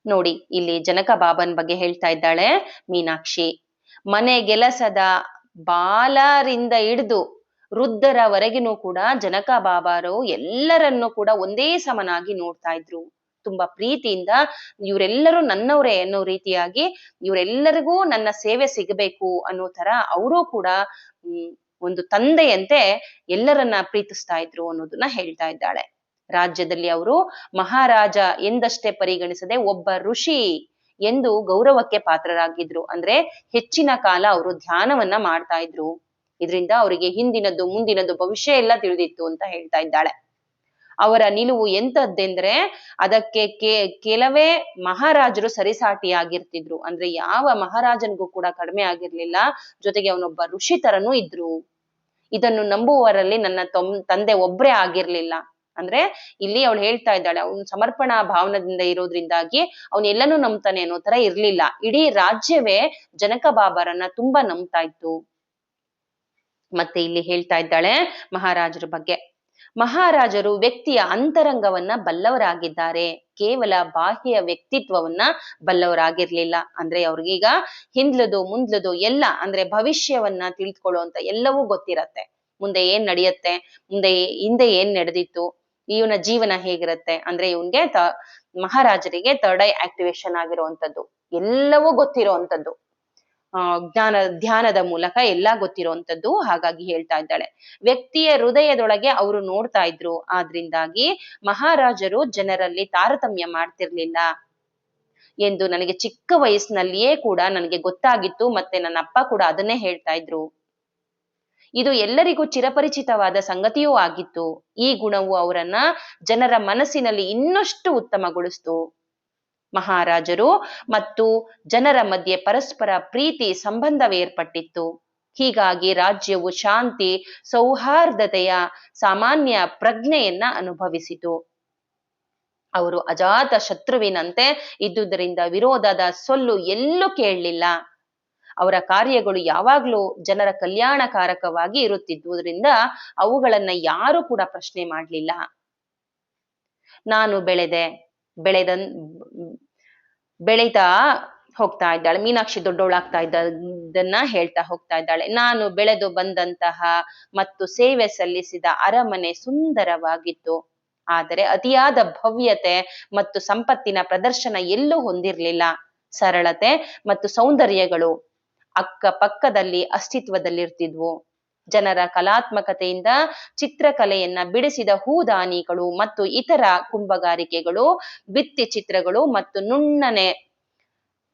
ನೋಡಿ ಇಲ್ಲಿ ಜನಕ ಬಾಬನ್ ಬಗ್ಗೆ ಹೇಳ್ತಾ ಇದ್ದಾಳೆ ಮೀನಾಕ್ಷಿ. ಮನೆಗೆಲಸದ ಬಾಲರಿಂದ ಹಿಡಿದು ವೃದ್ಧರವರೆಗಿನೂ ಕೂಡ ಜನಕ ಬಾಬಾರು ಎಲ್ಲರನ್ನೂ ಕೂಡ ಒಂದೇ ಸಮನಾಗಿ ನೋಡ್ತಾ ಇದ್ರು. ತುಂಬಾ ಪ್ರೀತಿಯಿಂದ ಇವರೆಲ್ಲರೂ ನನ್ನವರೇ ಅನ್ನೋ ರೀತಿಯಾಗಿ ಇವರೆಲ್ಲರಿಗೂ ನನ್ನ ಸೇವೆ ಸಿಗಬೇಕು ಅನ್ನೋ ತರ ಅವರೂ ಕೂಡ ಒಂದು ತಂದೆಯಂತೆ ಎಲ್ಲರನ್ನ ಪ್ರೀತಿಸ್ತಾ ಇದ್ರು ಅನ್ನೋದನ್ನ ಹೇಳ್ತಾ ಇದ್ದಾಳೆ. ರಾಜ್ಯದಲ್ಲಿ ಅವರು ಮಹಾರಾಜ ಎಂದಷ್ಟೇ ಪರಿಗಣಿಸದೆ ಒಬ್ಬ ಋಷಿ ಎಂದು ಗೌರವಕ್ಕೆ ಪಾತ್ರರಾಗಿದ್ರು. ಅಂದ್ರೆ ಹೆಚ್ಚಿನ ಕಾಲ ಅವರು ಧ್ಯಾನವನ್ನ ಮಾಡ್ತಾ ಇದ್ರು. ಇದರಿಂದ ಅವರಿಗೆ ಹಿಂದಿನದ್ದು ಮುಂದಿನದ್ದು ಭವಿಷ್ಯ ಎಲ್ಲ ತಿಳಿದಿತ್ತು ಅಂತ ಹೇಳ್ತಾ ಇದ್ದಾಳೆ. ಅವರ ನಿಲುವು ಎಂತದ್ದೆಂದ್ರೆ ಅದಕ್ಕೆ ಕೆಲವೇ ಮಹಾರಾಜರು ಸರಿಸಾಟಿಯಾಗಿರ್ತಿದ್ರು. ಅಂದ್ರೆ ಯಾವ ಮಹಾರಾಜನಿಗೂ ಕೂಡ ಕಡಿಮೆ ಆಗಿರ್ಲಿಲ್ಲ. ಜೊತೆಗೆ ಅವನೊಬ್ಬ ಋಷಿ ತರನೂ ಇದ್ರು. ಇದನ್ನು ನಂಬುವವರಲ್ಲಿ ನನ್ನ ತಂದೆ ಒಬ್ರೇ ಆಗಿರ್ಲಿಲ್ಲ. ಅಂದ್ರೆ ಇಲ್ಲಿ ಅವಳು ಹೇಳ್ತಾ ಇದ್ದಾಳೆ, ಅವನು ಸಮರ್ಪಣಾ ಭಾವನದಿಂದ ಇರೋದ್ರಿಂದಾಗಿ ಅವನು ಎಲ್ಲನೂ ನಂಬ್ತಾನೆ ಅನ್ನೋ ತರ ಇರ್ಲಿಲ್ಲ. ಇಡೀ ರಾಜ್ಯವೇ ಜನಕ ಬಾಬಾರನ್ನ ತುಂಬಾ ನಂಬ್ತಾ ಇತ್ತು. ಮತ್ತೆ ಇಲ್ಲಿ ಹೇಳ್ತಾ ಇದ್ದಾಳೆ ಮಹಾರಾಜರ ಬಗ್ಗೆ. ಮಹಾರಾಜರು ವ್ಯಕ್ತಿಯ ಅಂತರಂಗವನ್ನ ಬಲ್ಲವರಾಗಿದ್ದಾರೆ, ಕೇವಲ ಬಾಹ್ಯ ವ್ಯಕ್ತಿತ್ವವನ್ನ ಬಲ್ಲವರಾಗಿರ್ಲಿಲ್ಲ. ಅಂದ್ರೆ ಅವ್ರಿಗೀಗ ಹಿಂದ್ಲದು ಮುಂದ್ಲದು ಎಲ್ಲ ಅಂದ್ರೆ ಭವಿಷ್ಯವನ್ನ ತಿಳಿದುಕೊಳ್ಳುವಂತ ಎಲ್ಲವೂ ಗೊತ್ತಿರತ್ತೆ. ಮುಂದೆ ಏನ್ ನಡೆಯತ್ತೆ, ಹಿಂದೆ ಏನ್ ನಡೆದಿತ್ತು, ಇವನ ಜೀವನ ಹೇಗಿರತ್ತೆ, ಅಂದ್ರೆ ಇವನ್ಗೆ ಮಹಾರಾಜರಿಗೆ ಥರ್ಡ್ ಐ ಆಕ್ಟಿವೇಶನ್ ಆಗಿರುವಂತದ್ದು ಎಲ್ಲವೂ ಗೊತ್ತಿರುವಂತದ್ದು. ಧ್ಯಾನದ ಮೂಲಕ ಎಲ್ಲಾ ಗೊತ್ತಿರುವಂತದ್ದು. ಹಾಗಾಗಿ ಹೇಳ್ತಾ ಇದ್ದಾಳೆ, ವ್ಯಕ್ತಿಯ ಹೃದಯದೊಳಗೆ ಅವರು ನೋಡ್ತಾ ಇದ್ರು. ಆದ್ರಿಂದಾಗಿ ಮಹಾರಾಜರು ಜನರಲ್ಲಿ ತಾರತಮ್ಯ ಮಾಡ್ತಿರ್ಲಿಲ್ಲ ಎಂದು ನನಗೆ ಚಿಕ್ಕ ವಯಸ್ಸಿನಲ್ಲಿಯೇ ಕೂಡ ನನಗೆ ಗೊತ್ತಾಗಿತ್ತು. ಮತ್ತೆ ನನ್ನ ಅಪ್ಪ ಕೂಡ ಅದನ್ನೇ ಹೇಳ್ತಾ ಇದ್ರು. ಇದು ಎಲ್ಲರಿಗೂ ಚಿರಪರಿಚಿತವಾದ ಸಂಗತಿಯೂ ಆಗಿತ್ತು. ಈ ಗುಣವು ಅವರನ್ನ ಜನರ ಮನಸ್ಸಿನಲ್ಲಿ ಇನ್ನಷ್ಟು ಉತ್ತಮಗೊಳಿಸ್ತು. ಮಹಾರಾಜರು ಮತ್ತು ಜನರ ಮಧ್ಯೆ ಪರಸ್ಪರ ಪ್ರೀತಿ ಸಂಬಂಧವೇರ್ಪಟ್ಟಿತ್ತು. ಹೀಗಾಗಿ ರಾಜ್ಯವು ಶಾಂತಿ ಸೌಹಾರ್ದತೆಯ ಸಾಮಾನ್ಯ ಪ್ರಜ್ಞೆಯನ್ನ ಅನುಭವಿಸಿತು. ಅವರು ಅಜಾತ ಶತ್ರುವಿನಂತೆ ಇದ್ದುದರಿಂದ ವಿರೋಧದ ಸೊಲ್ಲು ಎಲ್ಲೂ ಕೇಳಲಿಲ್ಲ. ಅವರ ಕಾರ್ಯಗಳು ಯಾವಾಗ್ಲೂ ಜನರ ಕಲ್ಯಾಣಕಾರಕವಾಗಿ ಇರುತ್ತಿದ್ದುದರಿಂದ ಅವುಗಳನ್ನ ಯಾರು ಕೂಡ ಪ್ರಶ್ನೆ ಮಾಡಲಿಲ್ಲ. ನಾನು ಬೆಳೆದ ಹೋಗ್ತಾ ಇದ್ದಾಳೆ ಮೀನಾಕ್ಷಿ, ದೊಡ್ಡವಳಾಗ್ತಾ ಇದ್ದದನ್ನ ಹೇಳ್ತಾ ಹೋಗ್ತಾ ಇದ್ದಾಳೆ. ನಾನು ಬೆಳೆದು ಬಂದಂತಹ ಮತ್ತು ಸೇವೆ ಸಲ್ಲಿಸಿದ ಅರಮನೆ ಸುಂದರವಾಗಿತ್ತು. ಆದರೆ ಅತಿಯಾದ ಭವ್ಯತೆ ಮತ್ತು ಸಂಪತ್ತಿನ ಪ್ರದರ್ಶನ ಎಲ್ಲೂ ಹೊಂದಿರಲಿಲ್ಲ. ಸರಳತೆ ಮತ್ತು ಸೌಂದರ್ಯಗಳು ಅಕ್ಕಪಕ್ಕದಲ್ಲಿ ಅಸ್ತಿತ್ವದಲ್ಲಿರ್ತಿದ್ವು. ಜನರ ಕಲಾತ್ಮಕತೆಯಿಂದ ಚಿತ್ರಕಲೆಯನ್ನ ಬಿಡಿಸಿದ ಹೂದಾನಿಗಳು ಮತ್ತು ಇತರ ಕುಂಭಗಾರಿಕೆಗಳು, ಭಿತ್ತಿ ಚಿತ್ರಗಳು ಮತ್ತು ನುಣ್ಣನೆ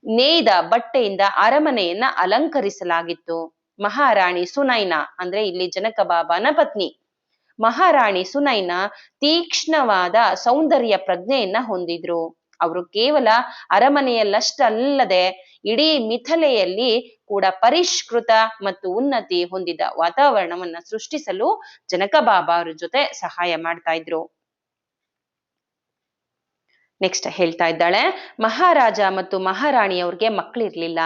ನೇಯ್ದ ಬಟ್ಟೆಯಿಂದ ಅರಮನೆಯನ್ನ ಅಲಂಕರಿಸಲಾಗಿತ್ತು. ಮಹಾರಾಣಿ ಸುನೈನಾ ಅಂದ್ರೆ ಇಲ್ಲಿ ಜನಕ ಬಾಬಾನ ಪತ್ನಿ ಮಹಾರಾಣಿ ಸುನೈನಾ ತೀಕ್ಷ್ಣವಾದ ಸೌಂದರ್ಯ ಪ್ರಜ್ಞೆಯನ್ನ ಹೊಂದಿದ್ರು. ಅವರು ಕೇವಲ ಅರಮನೆಯಲ್ಲಷ್ಟಲ್ಲದೆ ಇಡೀ ಮಿಥಿಲೆಯಲ್ಲಿ ಕೂಡ ಪರಿಷ್ಕೃತ ಮತ್ತು ಉನ್ನತಿ ಹೊಂದಿದ ವಾತಾವರಣವನ್ನ ಸೃಷ್ಟಿಸಲು ಜನಕ ಬಾಬಾ ಅವ್ರ ಜೊತೆ ಸಹಾಯ ಮಾಡ್ತಾ ಇದ್ರು. ನೆಕ್ಸ್ಟ್ ಹೇಳ್ತಾ ಇದ್ದಾಳೆ, ಮಹಾರಾಜ ಮತ್ತು ಮಹಾರಾಣಿಯವ್ರಿಗೆ ಮಕ್ಕಳಿರ್ಲಿಲ್ಲ.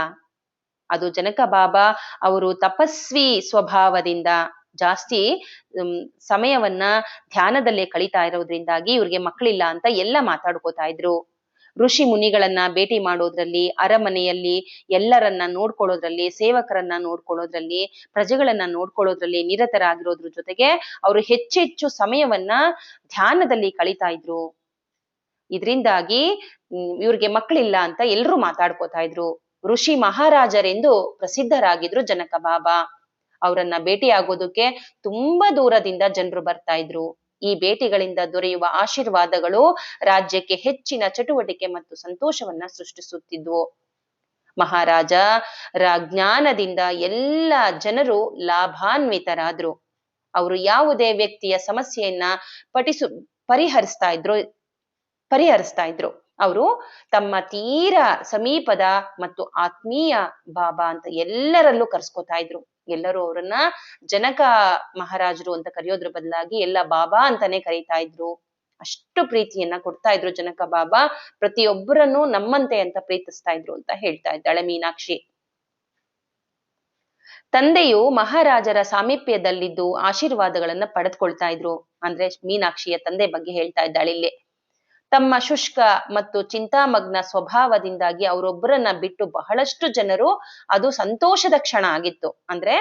ಅದು ಜನಕ ಬಾಬಾ ಅವರು ತಪಸ್ವಿ ಸ್ವಭಾವದಿಂದ ಜಾಸ್ತಿ ಸಮಯವನ್ನ ಧ್ಯಾನದಲ್ಲೇ ಕಳೀತಾ ಇರೋದ್ರಿಂದಾಗಿ ಇವ್ರಿಗೆ ಮಕ್ಕಳಿಲ್ಲ ಅಂತ ಎಲ್ಲ ಮಾತಾಡ್ಕೋತಾ ಇದ್ರು. ಋಷಿ ಮುನಿಗಳನ್ನ ಭೇಟಿ ಮಾಡೋದ್ರಲ್ಲಿ, ಅರಮನೆಯಲ್ಲಿ ಎಲ್ಲರನ್ನ ನೋಡ್ಕೊಳ್ಳೋದ್ರಲ್ಲಿ, ಸೇವಕರನ್ನ ನೋಡ್ಕೊಳ್ಳೋದ್ರಲ್ಲಿ, ಪ್ರಜೆಗಳನ್ನ ನೋಡ್ಕೊಳ್ಳೋದ್ರಲ್ಲಿ ನಿರತರಾಗಿರೋದ್ರ ಜೊತೆಗೆ ಅವರು ಹೆಚ್ಚೆಚ್ಚು ಸಮಯವನ್ನ ಧ್ಯಾನದಲ್ಲಿ ಕಳೀತಾ ಇದ್ರು. ಇದರಿಂದಾಗಿ ಇವ್ರಿಗೆ ಮಕ್ಕಳಿಲ್ಲ ಅಂತ ಎಲ್ರೂ ಮಾತಾಡ್ಕೋತಾ ಇದ್ರು. ಋಷಿ ಮಹಾರಾಜರೆಂದು ಪ್ರಸಿದ್ಧರಾಗಿದ್ರು ಜನಕ ಬಾಬಾ. ಅವರನ್ನ ಭೇಟಿ ಆಗೋದಕ್ಕೆ ತುಂಬಾ ದೂರದಿಂದ ಜನರು ಬರ್ತಾ ಇದ್ರು. ಈ ಭೇಟಿಗಳಿಂದ ದೊರೆಯುವ ಆಶೀರ್ವಾದಗಳು ರಾಜ್ಯಕ್ಕೆ ಹೆಚ್ಚಿನ ಚಟುವಟಿಕೆ ಮತ್ತು ಸಂತೋಷವನ್ನ ಸೃಷ್ಟಿಸುತ್ತಿದ್ವು. ಮಹಾರಾಜ ಜ್ಞಾನದಿಂದ ಎಲ್ಲ ಜನರು ಲಾಭಾನ್ವಿತರಾದ್ರು. ಅವರು ಯಾವುದೇ ವ್ಯಕ್ತಿಯ ಸಮಸ್ಯೆಯನ್ನ ಪರಿಹರಿಸ್ತಾ ಇದ್ರು. ಅವರು ತಮ್ಮ ತೀರಾ ಸಮೀಪದ ಮತ್ತು ಆತ್ಮೀಯ ಬಾಬಾ ಅಂತ ಎಲ್ಲರಲ್ಲೂ ಕರ್ಸ್ಕೊತಾ ಇದ್ರು. ಎಲ್ಲರೂ ಅವರನ್ನ ಜನಕ ಮಹಾರಾಜರು ಅಂತ ಕರೆಯೋದ್ರ ಬದಲಾಗಿ ಎಲ್ಲ ಬಾಬಾ ಅಂತಾನೆ ಕರೀತಾ ಇದ್ರು. ಅಷ್ಟು ಪ್ರೀತಿಯನ್ನ ಕೊಡ್ತಾ ಇದ್ರು ಜನಕ ಬಾಬಾ. ಪ್ರತಿಯೊಬ್ಬರನ್ನು ನಮ್ಮಂತೆ ಅಂತ ಪ್ರೀತಿಸ್ತಾ ಇದ್ರು ಅಂತ ಹೇಳ್ತಾ ಇದ್ದಾಳೆ ಮೀನಾಕ್ಷಿ. ತಂದೆಯು ಮಹಾರಾಜರ ಸಾಮೀಪ್ಯದಲ್ಲಿದ್ದು ಆಶೀರ್ವಾದಗಳನ್ನ ಪಡೆದುಕೊಳ್ತಾ ಇದ್ರು. ಅಂದ್ರೆ ಮೀನಾಕ್ಷಿಯ ತಂದೆ ಬಗ್ಗೆ ಹೇಳ್ತಾ ಇದ್ದಾಳೆ ಇಲ್ಲಿ. ತಮ್ಮ ಶುಷ್ಕ ಮತ್ತು ಚಿಂತಾಮಗ್ನ ಸ್ವಭಾವದಿಂದಾಗಿ ಅವರೊಬ್ಬರನ್ನ ಬಿಟ್ಟು ಬಹಳಷ್ಟು ಜನರು, ಅದು ಸಂತೋಷದ ಕ್ಷಣ ಆಗಿತ್ತು. ಅಂದ್ರೆ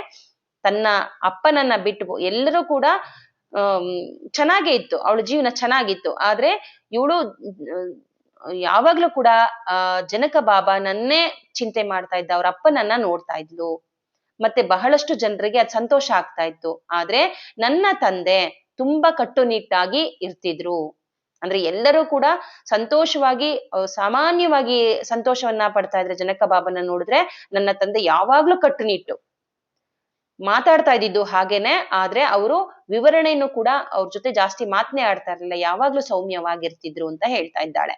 ತನ್ನ ಅಪ್ಪನನ್ನ ಬಿಟ್ಟು ಎಲ್ಲರೂ ಕೂಡ ಆಮ್, ಚೆನ್ನಾಗೇ ಇತ್ತು, ಅವಳ ಜೀವನ ಚೆನ್ನಾಗಿತ್ತು. ಆದ್ರೆ ಇವಳು ಯಾವಾಗ್ಲೂ ಕೂಡ ಜನಕ ಬಾಬಾನನ್ನೇ ಚಿಂತೆ ಮಾಡ್ತಾ ಇದ್ದ, ಅವ್ರ ಅಪ್ಪನನ್ನ ನೋಡ್ತಾ ಇದ್ಲು. ಮತ್ತೆ ಬಹಳಷ್ಟು ಜನರಿಗೆ ಅದ್ ಸಂತೋಷ ಆಗ್ತಾ ಇತ್ತು. ಆದ್ರೆ ನನ್ನ ತಂದೆ ತುಂಬಾ ಕಟ್ಟುನಿಟ್ಟಾಗಿ ಇರ್ತಿದ್ರು. ಅಂದ್ರೆ ಎಲ್ಲರೂ ಕೂಡ ಸಂತೋಷವಾಗಿ ಸಾಮಾನ್ಯವಾಗಿ ಸಂತೋಷವನ್ನ ಪಡ್ತಾ ಇದ್ರೆ ಜನಕ ಬಾಬಾನ ನೋಡಿದ್ರೆ, ನನ್ನ ತಂದೆ ಯಾವಾಗ್ಲೂ ಕಟ್ಟುನಿಟ್ಟು ಮಾತಾಡ್ತಾ ಇದ್ದಿದ್ದು ಹಾಗೇನೆ. ಆದ್ರೆ ಅವರು ವಿವರಣೆಯನ್ನು ಕೂಡ ಅವ್ರ ಜೊತೆ ಜಾಸ್ತಿ ಮಾತನೇ ಆಡ್ತಾ ಇರ್ಲಿಲ್ಲ, ಯಾವಾಗ್ಲೂ ಸೌಮ್ಯವಾಗಿರ್ತಿದ್ರು ಅಂತ ಹೇಳ್ತಾ ಇದ್ದಾಳೆ.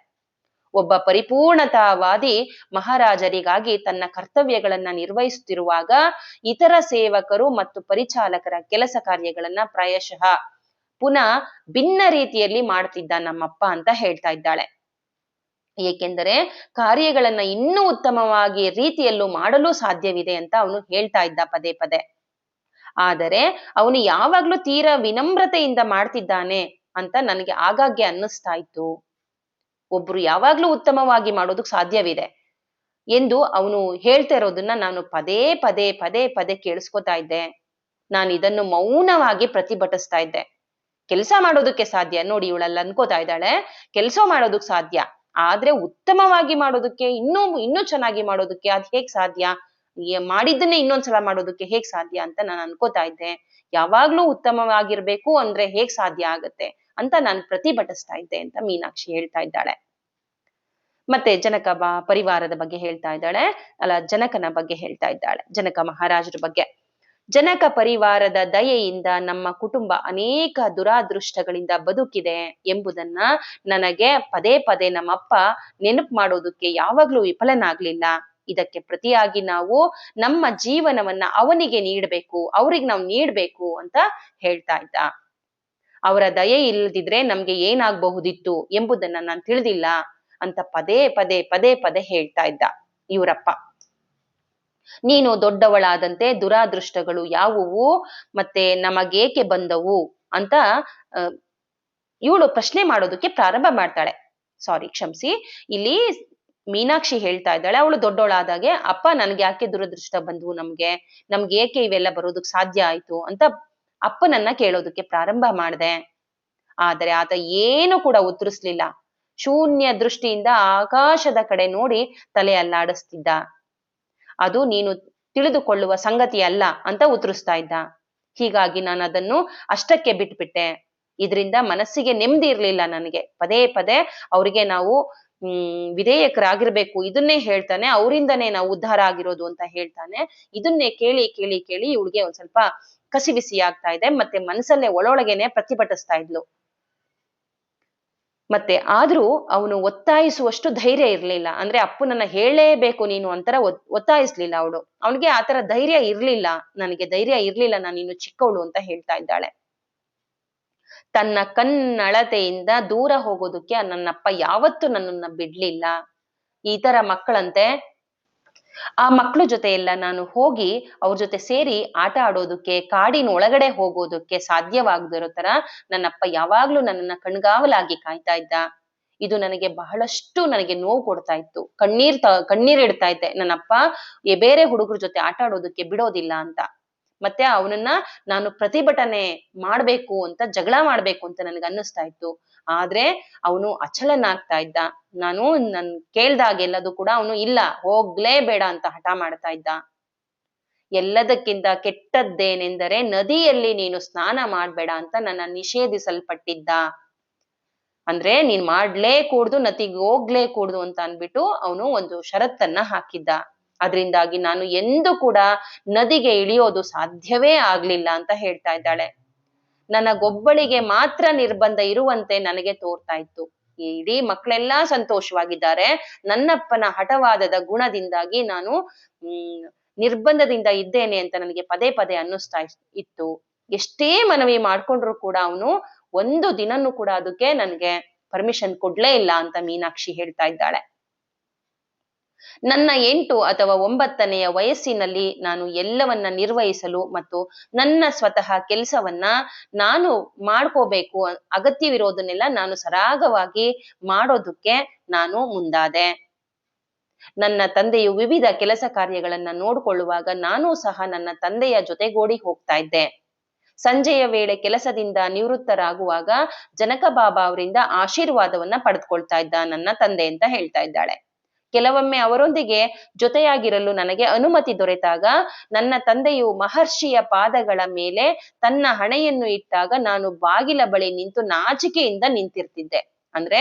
ಒಬ್ಬ ಪರಿಪೂರ್ಣತಾವಾದಿ ಮಹಾರಾಜರಿಗಾಗಿ ತನ್ನ ಕರ್ತವ್ಯಗಳನ್ನ ನಿರ್ವಹಿಸುತ್ತಿರುವಾಗ ಇತರ ಸೇವಕರು ಮತ್ತು ಪರಿಚಾಲಕರ ಕೆಲಸ ಕಾರ್ಯಗಳನ್ನ ಪ್ರಾಯಶಃ ಪುನಃ ಭಿನ್ನ ರೀತಿಯಲ್ಲಿ ಮಾಡ್ತಿದ್ದ ನಮ್ಮಪ್ಪ ಅಂತ ಹೇಳ್ತಾ ಇದ್ದಾಳೆ. ಏಕೆಂದರೆ ಕಾರ್ಯಗಳನ್ನ ಇನ್ನೂ ಉತ್ತಮವಾಗಿ ರೀತಿಯಲ್ಲೂ ಮಾಡಲು ಸಾಧ್ಯವಿದೆ ಅಂತ ಅವನು ಹೇಳ್ತಾ ಇದ್ದ ಪದೇ ಪದೇ. ಆದರೆ ಅವನು ಯಾವಾಗ್ಲೂ ತೀರಾ ವಿನಮ್ರತೆಯಿಂದ ಮಾಡ್ತಿದ್ದಾನೆ ಅಂತ ನನಗೆ ಆಗಾಗ್ಗೆ ಅನ್ನಿಸ್ತಾ ಇತ್ತು. ಒಬ್ರು ಯಾವಾಗ್ಲೂ ಉತ್ತಮವಾಗಿ ಮಾಡೋದಕ್ ಸಾಧ್ಯವಿದೆ ಎಂದು ಅವನು ಹೇಳ್ತಾ ಇರೋದನ್ನ ನಾನು ಪದೇ ಪದೇ ಪದೇ ಪದೇ ಕೇಳಿಸ್ಕೊತಾ ಇದ್ದೆ. ನಾನು ಇದನ್ನು ಮೌನವಾಗಿ ಪ್ರತಿಭಟಿಸ್ತಾ ಇದ್ದೆ. ಕೆಲಸ ಮಾಡೋದಕ್ಕೆ ಸಾಧ್ಯ, ನೋಡಿ ಇವಳಲ್ಲ ಅನ್ಕೋತಾ ಇದ್ದಾಳೆ, ಕೆಲಸ ಮಾಡೋದಕ್ ಸಾಧ್ಯ, ಆದ್ರೆ ಉತ್ತಮವಾಗಿ ಮಾಡೋದಕ್ಕೆ ಇನ್ನೂ ಚೆನ್ನಾಗಿ ಮಾಡೋದಕ್ಕೆ ಅದ್ ಹೇಗ್ ಸಾಧ್ಯ, ಮಾಡಿದ್ದನ್ನೇ ಇನ್ನೊಂದ್ಸಲ ಮಾಡೋದಕ್ಕೆ ಹೇಗ್ ಸಾಧ್ಯ ಅಂತ ನಾನು ಅನ್ಕೋತಾ ಇದ್ದೆ. ಯಾವಾಗ್ಲೂ ಉತ್ತಮವಾಗಿರ್ಬೇಕು ಅಂದ್ರೆ ಹೇಗ್ ಸಾಧ್ಯ ಆಗತ್ತೆ ಅಂತ ನಾನು ಪ್ರತಿಭಟಿಸ್ತಾ ಇದ್ದೆ ಅಂತ ಮೀನಾಕ್ಷಿ ಹೇಳ್ತಾ ಇದ್ದಾಳೆ. ಮತ್ತೆ ಪರಿವಾರದ ಬಗ್ಗೆ ಹೇಳ್ತಾ ಇದ್ದಾಳೆ, ಜನಕನ ಬಗ್ಗೆ ಹೇಳ್ತಾ ಇದ್ದಾಳೆ, ಜನಕ ಮಹಾರಾಜರ ಬಗ್ಗೆ. ಜನಕ ಪರಿವಾರದ ದಯೆಯಿಂದ ನಮ್ಮ ಕುಟುಂಬ ಅನೇಕ ದುರಾದೃಷ್ಟಗಳಿಂದ ಬದುಕಿದೆ ಎಂಬುದನ್ನ ನನಗೆ ಪದೇ ಪದೇ ನಮ್ಮಪ್ಪ ನೆನಪು ಮಾಡೋದಕ್ಕೆ ಯಾವಾಗ್ಲೂ ವಿಫಲನಾಗ್ಲಿಲ್ಲ. ಇದಕ್ಕೆ ಪ್ರತಿಯಾಗಿ ನಾವು ನಮ್ಮ ಜೀವನವನ್ನ ಅವನಿಗೆ ನೀಡ್ಬೇಕು, ಅವ್ರಿಗೆ ನಾವು ನೀಡ್ಬೇಕು ಅಂತ ಹೇಳ್ತಾ ಇದ್ದ. ಅವರ ದಯೆ ಇಲ್ಲದಿದ್ರೆ ನಮ್ಗೆ ಏನಾಗಬಹುದಿತ್ತು ಎಂಬುದನ್ನ ನಾನು ತಿಳಿದಿಲ್ಲ ಅಂತ ಪದೇ ಪದೇ ಪದೇ ಪದೇ ಹೇಳ್ತಾ ಇದ್ದ ಇವರಪ್ಪ. ನೀನು ದೊಡ್ಡವಳಾದಂತೆ ದುರಾದೃಷ್ಟಗಳು ಯಾವುವು ಮತ್ತೆ ನಮಗೇಕೆ ಬಂದವು ಅಂತ ಇವಳು ಪ್ರಶ್ನೆ ಮಾಡೋದಕ್ಕೆ ಪ್ರಾರಂಭ ಮಾಡ್ತಾಳೆ. ಕ್ಷಮಿಸಿ, ಇಲ್ಲಿ ಮೀನಾಕ್ಷಿ ಹೇಳ್ತಾ ಇದ್ದಾಳೆ, ಅವಳು ದೊಡ್ಡವಳಾದಾಗೆ ಅಪ್ಪ ನನ್ಗೆ ಯಾಕೆ ದುರದೃಷ್ಟ ಬಂದ್ವು, ನಮ್ಗೆ ಏಕೆ ಇವೆಲ್ಲ ಬರೋದಕ್ ಸಾಧ್ಯ ಆಯ್ತು ಅಂತ ಅಪ್ಪನನ್ನ ಕೇಳೋದಕ್ಕೆ ಪ್ರಾರಂಭ ಮಾಡ್ದೆ. ಆದರೆ ಆತ ಏನು ಕೂಡ ಉತ್ತರಿಸ್ಲಿಲ್ಲ. ಶೂನ್ಯ ದೃಷ್ಟಿಯಿಂದ ಆಕಾಶದ ಕಡೆ ನೋಡಿ ತಲೆ ಅಲ್ಲಾಡಿಸ್ತಿದ್ದ. ಅದು ನೀನು ತಿಳಿದುಕೊಳ್ಳುವ ಸಂಗತಿ ಅಲ್ಲ ಅಂತ ಉತ್ತರಿಸ್ತಾ ಇದ್ದ. ಹೀಗಾಗಿ ನಾನು ಅದನ್ನು ಅಷ್ಟಕ್ಕೆ ಬಿಟ್ಬಿಟ್ಟೆ. ಇದರಿಂದ ಮನಸ್ಸಿಗೆ ನೆಮ್ಮದಿ ಇರ್ಲಿಲ್ಲ ನನಗೆ. ಪದೇ ಪದೇ ಅವ್ರಿಗೆ ನಾವು ವಿಧೇಯಕರಾಗಿರ್ಬೇಕು ಇದನ್ನೇ ಹೇಳ್ತಾನೆ, ಅವರಿಂದನೇ ನಾವು ಉದ್ಧಾರ ಆಗಿರೋದು ಅಂತ ಹೇಳ್ತಾನೆ. ಇದನ್ನೇ ಕೇಳಿ ಕೇಳಿ ಕೇಳಿ ಇವಳಿಗೆ ಒಂದ್ ಸ್ವಲ್ಪ ಕಸಿವಿಸಿ ಆಗ್ತಾ ಇದೆ. ಮತ್ತೆ ಮನಸ್ಸಲ್ಲೇ ಒಳೊಳಗೇನೆ ಪ್ರತಿಭಟಿಸ್ತಾ ಇದ್ಲು. ಮತ್ತೆ ಆದ್ರೂ ಅವನು ಒತ್ತಾಯಿಸುವಷ್ಟು ಧೈರ್ಯ ಇರ್ಲಿಲ್ಲ. ಅಂದ್ರೆ ಅಪ್ಪನನ್ನ ಹೇಳಲೇಬೇಕು ನೀನು ಅಂತರ ಒತ್ತಾಯಿಸ್ಲಿಲ್ಲ ಅವಳು. ಅವನಿಗೆ ಆತರ ಧೈರ್ಯ ಇರ್ಲಿಲ್ಲ. ನನಗೆ ಧೈರ್ಯ ಇರ್ಲಿಲ್ಲ, ನಾನು ಇನ್ನು ಚಿಕ್ಕವಳು ಅಂತ ಹೇಳ್ತಾ ಇದ್ದಾಳೆ. ತನ್ನ ಕಣ್ಣಳತೆಯಿಂದ ದೂರ ಹೋಗೋದಕ್ಕೆ ನನ್ನಪ್ಪ ಯಾವತ್ತೂ ನನ್ನನ್ನ ಬಿಡ್ಲಿಲ್ಲ. ಈ ತರ ಮಕ್ಕಳಂತೆ ಆ ಮಕ್ಳ ಜೊತೆ ಎಲ್ಲ ನಾನು ಹೋಗಿ ಅವ್ರ ಜೊತೆ ಸೇರಿ ಆಟ ಆಡೋದಕ್ಕೆ, ಕಾಡಿನ ಒಳಗಡೆ ಹೋಗೋದಕ್ಕೆ ಸಾಧ್ಯವಾಗದಿರೋ ತರ ನನ್ನಪ್ಪ ಯಾವಾಗ್ಲೂ ನನ್ನನ್ನ ಕಣ್ಗಾವಲಾಗಿ ಕಾಯ್ತಾ ಇದ್ದ. ಇದು ನನಗೆ ಬಹಳಷ್ಟು ನೋವು ಕೊಡ್ತಾ ಇತ್ತು. ಕಣ್ಣೀರಿಡ್ತಾ ಇದ್ದೆ, ನನ್ನಪ್ಪ ಬೇರೆ ಹುಡುಗರ ಜೊತೆ ಆಟ ಆಡೋದಕ್ಕೆ ಬಿಡೋದಿಲ್ಲ ಅಂತ. ಮತ್ತೆ ಅವನನ್ನ ನಾನು ಪ್ರತಿಭಟನೆ ಮಾಡ್ಬೇಕು ಅಂತ, ಜಗಳ ಮಾಡ್ಬೇಕು ಅಂತ ನನಗೆ ಅನ್ನಿಸ್ತಾ ಇತ್ತು. ಆದ್ರೆ ಅವನು ಅಚಲನಾಗ್ತಾ ಇದ್ದ. ನನ್ ಕೇಳ್ದಾಗೆಲ್ಲದು ಕೂಡ ಅವನು ಇಲ್ಲ, ಹೋಗ್ಲೇಬೇಡ ಅಂತ ಹಠ ಮಾಡ್ತಾ ಇದ್ದ. ಎಲ್ಲದಕ್ಕಿಂತ ಕೆಟ್ಟದ್ದೇನೆಂದರೆ ನದಿಯಲ್ಲಿ ನೀನು ಸ್ನಾನ ಮಾಡ್ಬೇಡ ಅಂತ ನನ್ನ ನಿಷೇಧಿಸಲ್ಪಟ್ಟಿದ್ದ. ಅಂದ್ರೆ ನೀನ್ ಮಾಡ್ಲೇ ಕೂಡ್ದು, ನದಿಗೆ ಹೋಗ್ಲೇ ಕೂಡ್ದು ಅಂತ ಅನ್ಬಿಟ್ಟು ಅವನು ಒಂದು ಷರತ್ತನ್ನ ಹಾಕಿದ್ದ. ಅದರಿಂದಾಗಿ ನಾನು ಎಂದೂ ಕೂಡ ನದಿಗೆ ಇಳಿಯೋದು ಸಾಧ್ಯವೇ ಆಗ್ಲಿಲ್ಲ ಅಂತ ಹೇಳ್ತಾ ಇದ್ದಾಳೆ. ನನಗೊಬ್ಬಳಿಗೆ ಮಾತ್ರ ನಿರ್ಬಂಧ ಇರುವಂತೆ ನನಗೆ ತೋರ್ತಾ ಇತ್ತು. ಇಡೀ ಮಕ್ಕಳೆಲ್ಲಾ ಸಂತೋಷವಾಗಿದ್ದಾರೆ, ನನ್ನಪ್ಪನ ಹಠವಾದದ ಗುಣದಿಂದಾಗಿ ನಾನು ನಿರ್ಬಂಧದಿಂದ ಇದ್ದೇನೆ ಅಂತ ನನಗೆ ಪದೇ ಪದೇ ಅನ್ನಿಸ್ತಾ ಇತ್ತು. ಎಷ್ಟೇ ಮನವಿ ಮಾಡ್ಕೊಂಡ್ರು ಕೂಡ ಅವನು ಒಂದು ದಿನನೂ ಕೂಡ ಅದಕ್ಕೆ ನನ್ಗೆ ಪರ್ಮಿಷನ್ ಕೊಡ್ಲೇ ಇಲ್ಲ ಅಂತ ಮೀನಾಕ್ಷಿ ಹೇಳ್ತಾ ಇದ್ದಾಳೆ. ನನ್ನ 8 ಅಥವಾ 9ನೆಯ ವಯಸ್ಸಿನಲ್ಲಿ ನಾನು ಎಲ್ಲವನ್ನ ನಿರ್ವಹಿಸಲು ಮತ್ತು ನನ್ನ ಸ್ವತಃ ಕೆಲಸವನ್ನ ನಾನು ಮಾಡ್ಕೋಬೇಕು, ಅಗತ್ಯವಿರೋದನ್ನೆಲ್ಲ ನಾನು ಸರಾಗವಾಗಿ ಮಾಡೋದಕ್ಕೆ ನಾನು ಮುಂದಾದೆ. ನನ್ನ ತಂದೆಯು ವಿವಿಧ ಕೆಲಸ ಕಾರ್ಯಗಳನ್ನ ನೋಡ್ಕೊಳ್ಳುವಾಗ ನಾನೂ ಸಹ ನನ್ನ ತಂದೆಯ ಜೊತೆಗೂಡಿ ಹೋಗ್ತಾ ಇದ್ದೆ. ಸಂಜೆಯ ವೇಳೆ ಕೆಲಸದಿಂದ ನಿವೃತ್ತರಾಗುವಾಗ ಜನಕ ಬಾಬಾ ಅವರಿಂದ ಆಶೀರ್ವಾದವನ್ನ ಪಡೆದುಕೊಳ್ತಾ ಇದ್ದ ನನ್ನ ತಂದೆ ಅಂತ ಹೇಳ್ತಾ ಇದ್ದಾಳೆ. ಕೆಲವೊಮ್ಮೆ ಅವರೊಂದಿಗೆ ಜೊತೆಯಾಗಿರಲು ನನಗೆ ಅನುಮತಿ ದೊರೆತಾಗ ನನ್ನ ತಂದೆಯು ಮಹರ್ಷಿಯ ಪಾದಗಳ ಮೇಲೆ ತನ್ನ ಹಣೆಯನ್ನು ಇಟ್ಟಾಗ ನಾನು ಬಾಗಿಲ ಬಳಿ ನಿಂತು ನಾಚಿಕೆಯಿಂದ ನಿಂತಿರ್ತಿದ್ದೆ. ಅಂದ್ರೆ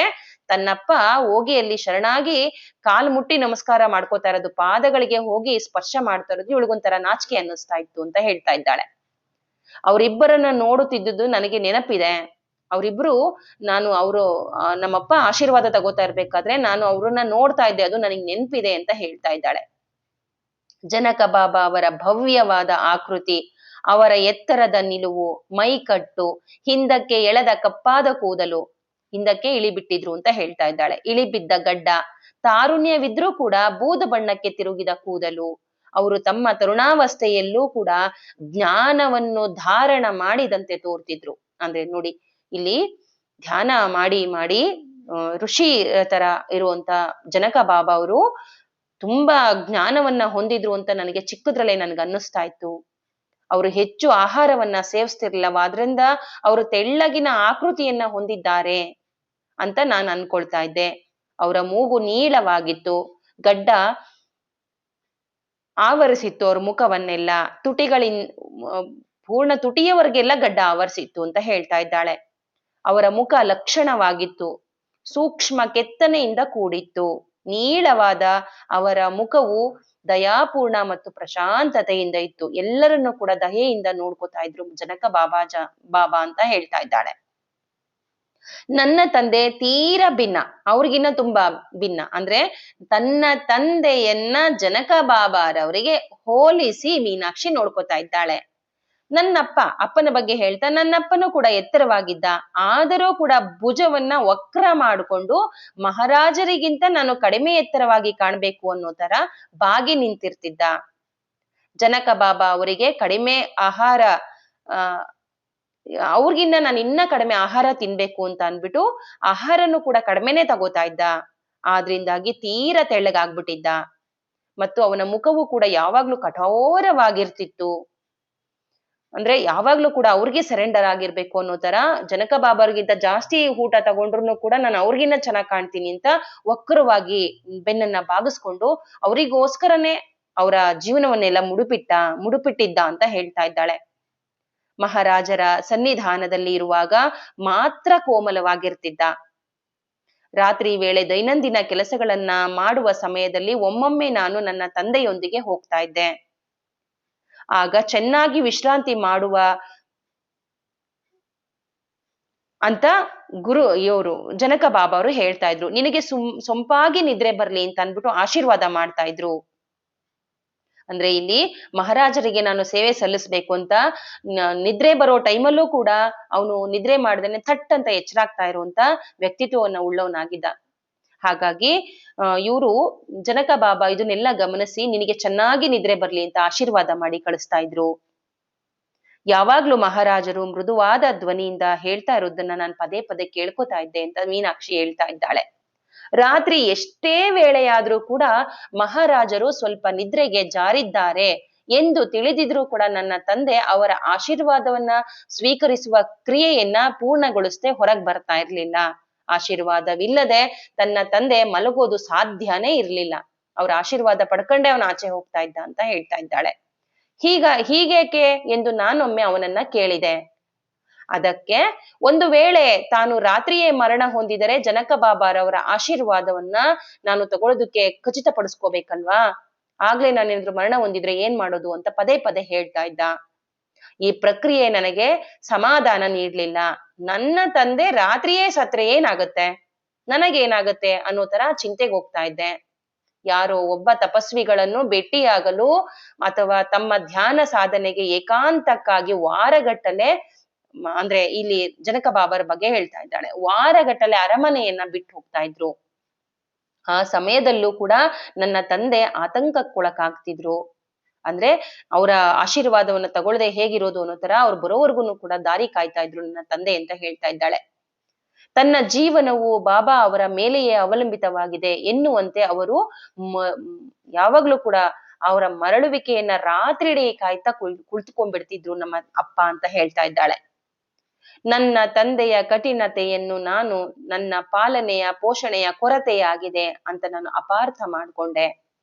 ತನ್ನಪ್ಪ ಹೋಗಿ ಅಲ್ಲಿ ಶರಣಾಗಿ ಕಾಲ್ ಮುಟ್ಟಿ ನಮಸ್ಕಾರ ಮಾಡ್ಕೋತಾ ಇರೋದು, ಪಾದಗಳಿಗೆ ಹೋಗಿ ಸ್ಪರ್ಶ ಮಾಡ್ತಾ ಇರೋದು ಇವಳಿಗೊಂಥರ ನಾಚಿಕೆ ಅನ್ನಿಸ್ತಾ ಇತ್ತು ಅಂತ ಹೇಳ್ತಾ ಇದ್ದಾಳೆ. ಅವರಿಬ್ಬರನ್ನ ನೋಡುತ್ತಿದ್ದುದು ನನಗೆ ನೆನಪಿದೆ. ಅವರಿಬ್ರು ನಾನು ಅವರು ನಮ್ಮಪ್ಪ ಆಶೀರ್ವಾದ ತಗೋತಾ ಇರ್ಬೇಕಾದ್ರೆ ನಾನು ಅವ್ರನ್ನ ನೋಡ್ತಾ ಇದ್ದೆ, ಅದು ನನಗೆ ನೆನಪಿದೆ ಅಂತ ಹೇಳ್ತಾ ಇದ್ದಾಳೆ. ಜನಕ ಬಾಬಾ ಅವರ ಭವ್ಯವಾದ ಆಕೃತಿ, ಅವರ ಎತ್ತರದ ನಿಲುವು, ಮೈಕಟ್ಟು, ಹಿಂದಕ್ಕೆ ಎಳೆದ ಕಪ್ಪಾದ ಕೂದಲು, ಹಿಂದಕ್ಕೆ ಇಳಿಬಿಟ್ಟಿದ್ರು ಅಂತ ಹೇಳ್ತಾ ಇದ್ದಾಳೆ. ಇಳಿಬಿದ್ದ ಗಡ್ಡ, ತಾರುಣ್ಯವಿದ್ರೂ ಕೂಡ ಬೂದು ಬಣ್ಣಕ್ಕೆ ತಿರುಗಿದ ಕೂದಲು. ಅವರು ತಮ್ಮ ತರುಣಾವಸ್ಥೆಯಲ್ಲೂ ಕೂಡ ಜ್ಞಾನವನ್ನು ಧಾರಣ ಮಾಡಿದಂತೆ ತೋರ್ತಿದ್ರು. ಅಂದ್ರೆ ನೋಡಿ, ಇಲ್ಲಿ ಧ್ಯಾನ ಮಾಡಿ ಮಾಡಿ ಋಷಿ ತರ ಇರುವಂತ ಜನಕ ಬಾಬಾ ಅವರು ತುಂಬಾ ಜ್ಞಾನವನ್ನ ಹೊಂದಿದ್ರು ಅಂತ ನನಗೆ ಚಿಕ್ಕದ್ರಲ್ಲೇ ನನ್ಗೆ ಅನ್ನಿಸ್ತಾ ಇತ್ತು. ಅವರು ಹೆಚ್ಚು ಆಹಾರವನ್ನ ಸೇವಿಸ್ತಿರ್ಲಿಲ್ಲವಾದ್ರಿಂದ ಅವರು ತೆಳ್ಳಗಿನ ಆಕೃತಿಯನ್ನ ಹೊಂದಿದ್ದಾರೆ ಅಂತ ನಾನು ಅನ್ಕೊಳ್ತಾ ಇದ್ದೆ. ಅವರ ಮೂಗು ನೀಳವಾಗಿತ್ತು, ಗಡ್ಡ ಆವರಿಸಿತ್ತು ಅವ್ರ ಮುಖವನ್ನೆಲ್ಲ, ಪೂರ್ಣ ತುಟಿಯವರೆಗೆಲ್ಲ ಗಡ್ಡ ಆವರಿಸಿತ್ತು ಅಂತ ಹೇಳ್ತಾ ಇದ್ದಾಳೆ. ಅವರ ಮುಖ ಲಕ್ಷಣವಾಗಿತ್ತು, ಸೂಕ್ಷ್ಮ ಕೆತ್ತನೆಯಿಂದ ಕೂಡಿತ್ತು. ನೀಳವಾದ ಅವರ ಮುಖವು ದಯಾಪೂರ್ಣ ಮತ್ತು ಪ್ರಶಾಂತತೆಯಿಂದ ಇತ್ತು. ಎಲ್ಲರನ್ನೂ ಕೂಡ ದಯೆಯಿಂದ ನೋಡ್ಕೋತಾ ಇದ್ರು ಜನಕ ಬಾಬಾ ಅಂತ ಹೇಳ್ತಾ ಇದ್ದಾಳೆ. ನನ್ನ ತಂದೆ ತೀರಾ ಭಿನ್ನ, ಅವ್ರಿಗಿನ್ನ ತುಂಬಾ ಭಿನ್ನ. ಅಂದ್ರೆ ತನ್ನ ತಂದೆಯನ್ನ ಜನಕ ಬಾಬಾರವರಿಗೆ ಹೋಲಿಸಿ ಮೀನಾಕ್ಷಿ ನೋಡ್ಕೋತಾ ಇದ್ದಾಳೆ. ಅಪ್ಪನ ಬಗ್ಗೆ ಹೇಳ್ತಾ, ನನ್ನಪ್ಪನೂ ಕೂಡ ಎತ್ತರವಾಗಿದ್ದ, ಆದರೂ ಕೂಡ ಭುಜವನ್ನ ವಕ್ರ ಮಾಡಿಕೊಂಡು ಮಹಾರಾಜರಿಗಿಂತ ನಾನು ಕಡಿಮೆ ಎತ್ತರವಾಗಿ ಕಾಣ್ಬೇಕು ಅನ್ನೋ ತರ ಬಾಗಿ ನಿಂತಿರ್ತಿದ್ದ. ಜನಕ ಬಾಬಾ ಅವರಿಗೆ ಕಡಿಮೆ ಆಹಾರ ಅವ್ರಿಗಿನ್ನ ನಾನು ಇನ್ನ ಕಡಿಮೆ ಆಹಾರ ತಿನ್ಬೇಕು ಅಂತ ಅನ್ಬಿಟ್ಟು ಆಹಾರನು ಕೂಡ ಕಡಿಮೆನೆ ತಗೋತಾ ಇದ್ದ. ಆದ್ರಿಂದಾಗಿ ತೀರಾ ತೆಳ್ಳಗಾಗ್ಬಿಟ್ಟಿದ್ದ. ಮತ್ತು ಅವನ ಮುಖವು ಕೂಡ ಯಾವಾಗ್ಲೂ ಕಠೋರವಾಗಿರ್ತಿತ್ತು. ಅಂದ್ರೆ ಯಾವಾಗ್ಲೂ ಕೂಡ ಅವ್ರಿಗೆ ಸರೆಂಡರ್ ಆಗಿರ್ಬೇಕು ಅನ್ನೋ ತರ, ಜನಕ ಬಾಬಾರ್ಗಿಂತ ಜಾಸ್ತಿ ಊಟ ತಗೊಂಡ್ರು ಕೂಡ ನಾನು ಅವ್ರಿಗಿನ್ನ ಚೆನ್ನಾಗ್ ಕಾಣ್ತೀನಿ ಅಂತ ವಕ್ರವಾಗಿ ಬೆನ್ನನ್ನ ಬಾಗಿಸ್ಕೊಂಡು ಅವರಿಗೋಸ್ಕರನೇ ಅವರ ಜೀವನವನ್ನೆಲ್ಲ ಮುಡುಪಿಟ್ಟಿದ್ದ ಅಂತ ಹೇಳ್ತಾ ಇದ್ದಾಳೆ. ಮಹಾರಾಜರ ಸನ್ನಿಧಾನದಲ್ಲಿ ಇರುವಾಗ ಮಾತ್ರ ಕೋಮಲವಾಗಿರ್ತಿದ್ದ. ರಾತ್ರಿ ವೇಳೆ ದೈನಂದಿನ ಕೆಲಸಗಳನ್ನ ಮಾಡುವ ಸಮಯದಲ್ಲಿ ಒಮ್ಮೊಮ್ಮೆ ನಾನು ನನ್ನ ತಂದೆಯೊಂದಿಗೆ ಹೋಗ್ತಾ ಇದ್ದೆ. ಆಗ ಚೆನ್ನಾಗಿ ವಿಶ್ರಾಂತಿ ಮಾಡುವ ಅಂತ ಇವರು ಜನಕ ಬಾಬಾ ಅವರು ಹೇಳ್ತಾ ಇದ್ರು. ನಿನಗೆ ಸೊಂಪಾಗಿ ನಿದ್ರೆ ಬರ್ಲಿ ಅಂತ ಅನ್ಬಿಟ್ಟು ಆಶೀರ್ವಾದ ಮಾಡ್ತಾ ಇದ್ರು. ಅಂದ್ರೆ ಇಲ್ಲಿ ಮಹಾರಾಜರಿಗೆ ನಾನು ಸೇವೆ ಸಲ್ಲಿಸ್ಬೇಕು ಅಂತ ನಿದ್ರೆ ಬರೋ ಟೈಮಲ್ಲೂ ಕೂಡ ಅವನು ನಿದ್ರೆ ಮಾಡ್ದೇನೆ ಥಟ್ ಅಂತ ಎಚ್ಚರಾಗ್ತಾ ಇರುವಂತ ವ್ಯಕ್ತಿತ್ವವನ್ನ ಉಳ್ಳವನಾಗಿದ್ದ. ಹಾಗಾಗಿ ಇವರು ಜನಕ ಬಾಬಾ ಇದನ್ನೆಲ್ಲ ಗಮನಿಸಿ ನಿನಗೆ ಚೆನ್ನಾಗಿ ನಿದ್ರೆ ಬರ್ಲಿ ಅಂತ ಆಶೀರ್ವಾದ ಮಾಡಿ ಕಳಿಸ್ತಾ ಇದ್ರು. ಯಾವಾಗ್ಲೂ ಮಹಾರಾಜರು ಮೃದುವಾದ ಧ್ವನಿಯಿಂದ ಹೇಳ್ತಾ ಇರೋದನ್ನ ನಾನು ಪದೇ ಪದೇ ಕೇಳ್ಕೊತಾ ಇದ್ದೆ ಅಂತ ಮೀನಾಕ್ಷಿ ಹೇಳ್ತಾ ಇದ್ದಾಳೆ. ರಾತ್ರಿ ಎಷ್ಟೇ ವೇಳೆಯಾದ್ರೂ ಕೂಡ ಮಹಾರಾಜರು ಸ್ವಲ್ಪ ನಿದ್ರೆಗೆ ಜಾರಿದ್ದಾರೆ ಎಂದು ತಿಳಿದಿದ್ರು ಕೂಡ ನನ್ನ ತಂದೆ ಅವರ ಆಶೀರ್ವಾದವನ್ನ ಸ್ವೀಕರಿಸುವ ಕ್ರಿಯೆಯನ್ನ ಪೂರ್ಣಗೊಳಿಸದೆ ಹೊರಗ್ ಬರ್ತಾ ಇರ್ಲಿಲ್ಲ. ಆಶೀರ್ವಾದವಿಲ್ಲದೆ ತನ್ನ ತಂದೆ ಮಲಗೋದು ಸಾಧ್ಯನೇ ಇರ್ಲಿಲ್ಲ. ಅವ್ರ ಆಶೀರ್ವಾದ ಪಡ್ಕೊಂಡೆ ಅವನ ಆಚೆ ಹೋಗ್ತಾ ಇದ್ದ ಅಂತ ಹೇಳ್ತಾ ಇದ್ದಾಳೆ. ಹೀಗೇಕೆ ಎಂದು ನಾನೊಮ್ಮೆ ಅವನನ್ನ ಕೇಳಿದೆ. ಅದಕ್ಕೆ, ಒಂದು ವೇಳೆ ತಾನು ರಾತ್ರಿಯೇ ಮರಣ ಹೊಂದಿದರೆ ಜನಕ ಬಾಬಾರವರ ಆಶೀರ್ವಾದವನ್ನ ನಾನು ತಗೊಳ್ಳೋದಕ್ಕೆ ಖಚಿತಪಡಿಸ್ಕೋಬೇಕಲ್ವಾ, ಆಗ್ಲೇ ನಾನೇನಾದ್ರು ಮರಣ ಹೊಂದಿದ್ರೆ ಏನ್ ಮಾಡೋದು ಅಂತ ಪದೇ ಪದೇ ಹೇಳ್ತಾ ಇದ್ದ. ಈ ಪ್ರಕ್ರಿಯೆ ನನಗೆ ಸಮಾಧಾನ ನೀಡ್ಲಿಲ್ಲ. ನನ್ನ ತಂದೆ ರಾತ್ರಿಯೇ ಸತ್ರೆ ಏನಾಗತ್ತೆ, ನನಗೇನಾಗತ್ತೆ ಅನ್ನೋ ತರ ಚಿಂತೆಗೆ ಹೋಗ್ತಾ ಇದ್ದೆ. ಯಾರೋ ಒಬ್ಬ ತಪಸ್ವಿಗಳನ್ನು ಭೇಟಿಯಾಗಲು ಅಥವಾ ತಮ್ಮ ಧ್ಯಾನ ಸಾಧನೆಗೆ ಏಕಾಂತಕ್ಕಾಗಿ ವಾರಗಟ್ಟಲೆ, ಅಂದ್ರೆ ಇಲ್ಲಿ ಜನಕ ಬಾಬಾರ ಬಗ್ಗೆ ಹೇಳ್ತಾ ಇದ್ದಾಳೆ, ವಾರಗಟ್ಟಲೆ ಅರಮನೆಯನ್ನ ಬಿಟ್ಟು ಹೋಗ್ತಾ ಇದ್ರು. ಆ ಸಮಯದಲ್ಲೂ ಕೂಡ ನನ್ನ ತಂದೆ ಆತಂಕಕ್ಕೊಳಕಾಗ್ತಿದ್ರು. ಅಂದ್ರೆ ಅವರ ಆಶೀರ್ವಾದವನ್ನ ತಗೊಳ್ಳದೆ ಹೇಗಿರೋದು ಅನ್ನೋ ತರ ಅವ್ರು ಬರೋವರ್ಗುನು ಕೂಡ ದಾರಿ ಕಾಯ್ತಾ ಇದ್ರು ನನ್ನ ತಂದೆ ಅಂತ ಹೇಳ್ತಾ ಇದ್ದಾಳೆ. ತನ್ನ ಜೀವನವು ಬಾಬಾ ಅವರ ಮೇಲೆಯೇ ಅವಲಂಬಿತವಾಗಿದೆ ಎನ್ನುವಂತೆ ಅವರು ಯಾವಾಗ್ಲೂ ಕೂಡ ಅವರ ಮರಳುವಿಕೆಯನ್ನ ರಾತ್ರಿಡೀ ಕಾಯ್ತಾ ಕುಳಿತುಕೊಂಡ್ಬಿಡ್ತಿದ್ರು ನಮ್ಮ ಅಪ್ಪ ಅಂತ ಹೇಳ್ತಾ ಇದ್ದಾಳೆ. ನನ್ನ ತಂದೆಯ ಕಠಿಣತೆಯನ್ನು ನಾನು ನನ್ನ ಪಾಲನೆಯ ಪೋಷಣೆಯ ಕೊರತೆಯಾಗಿದೆ ಅಂತ ನಾನು ಅಪಾರ್ಥ ಮಾಡ್ಕೊಂಡೆ.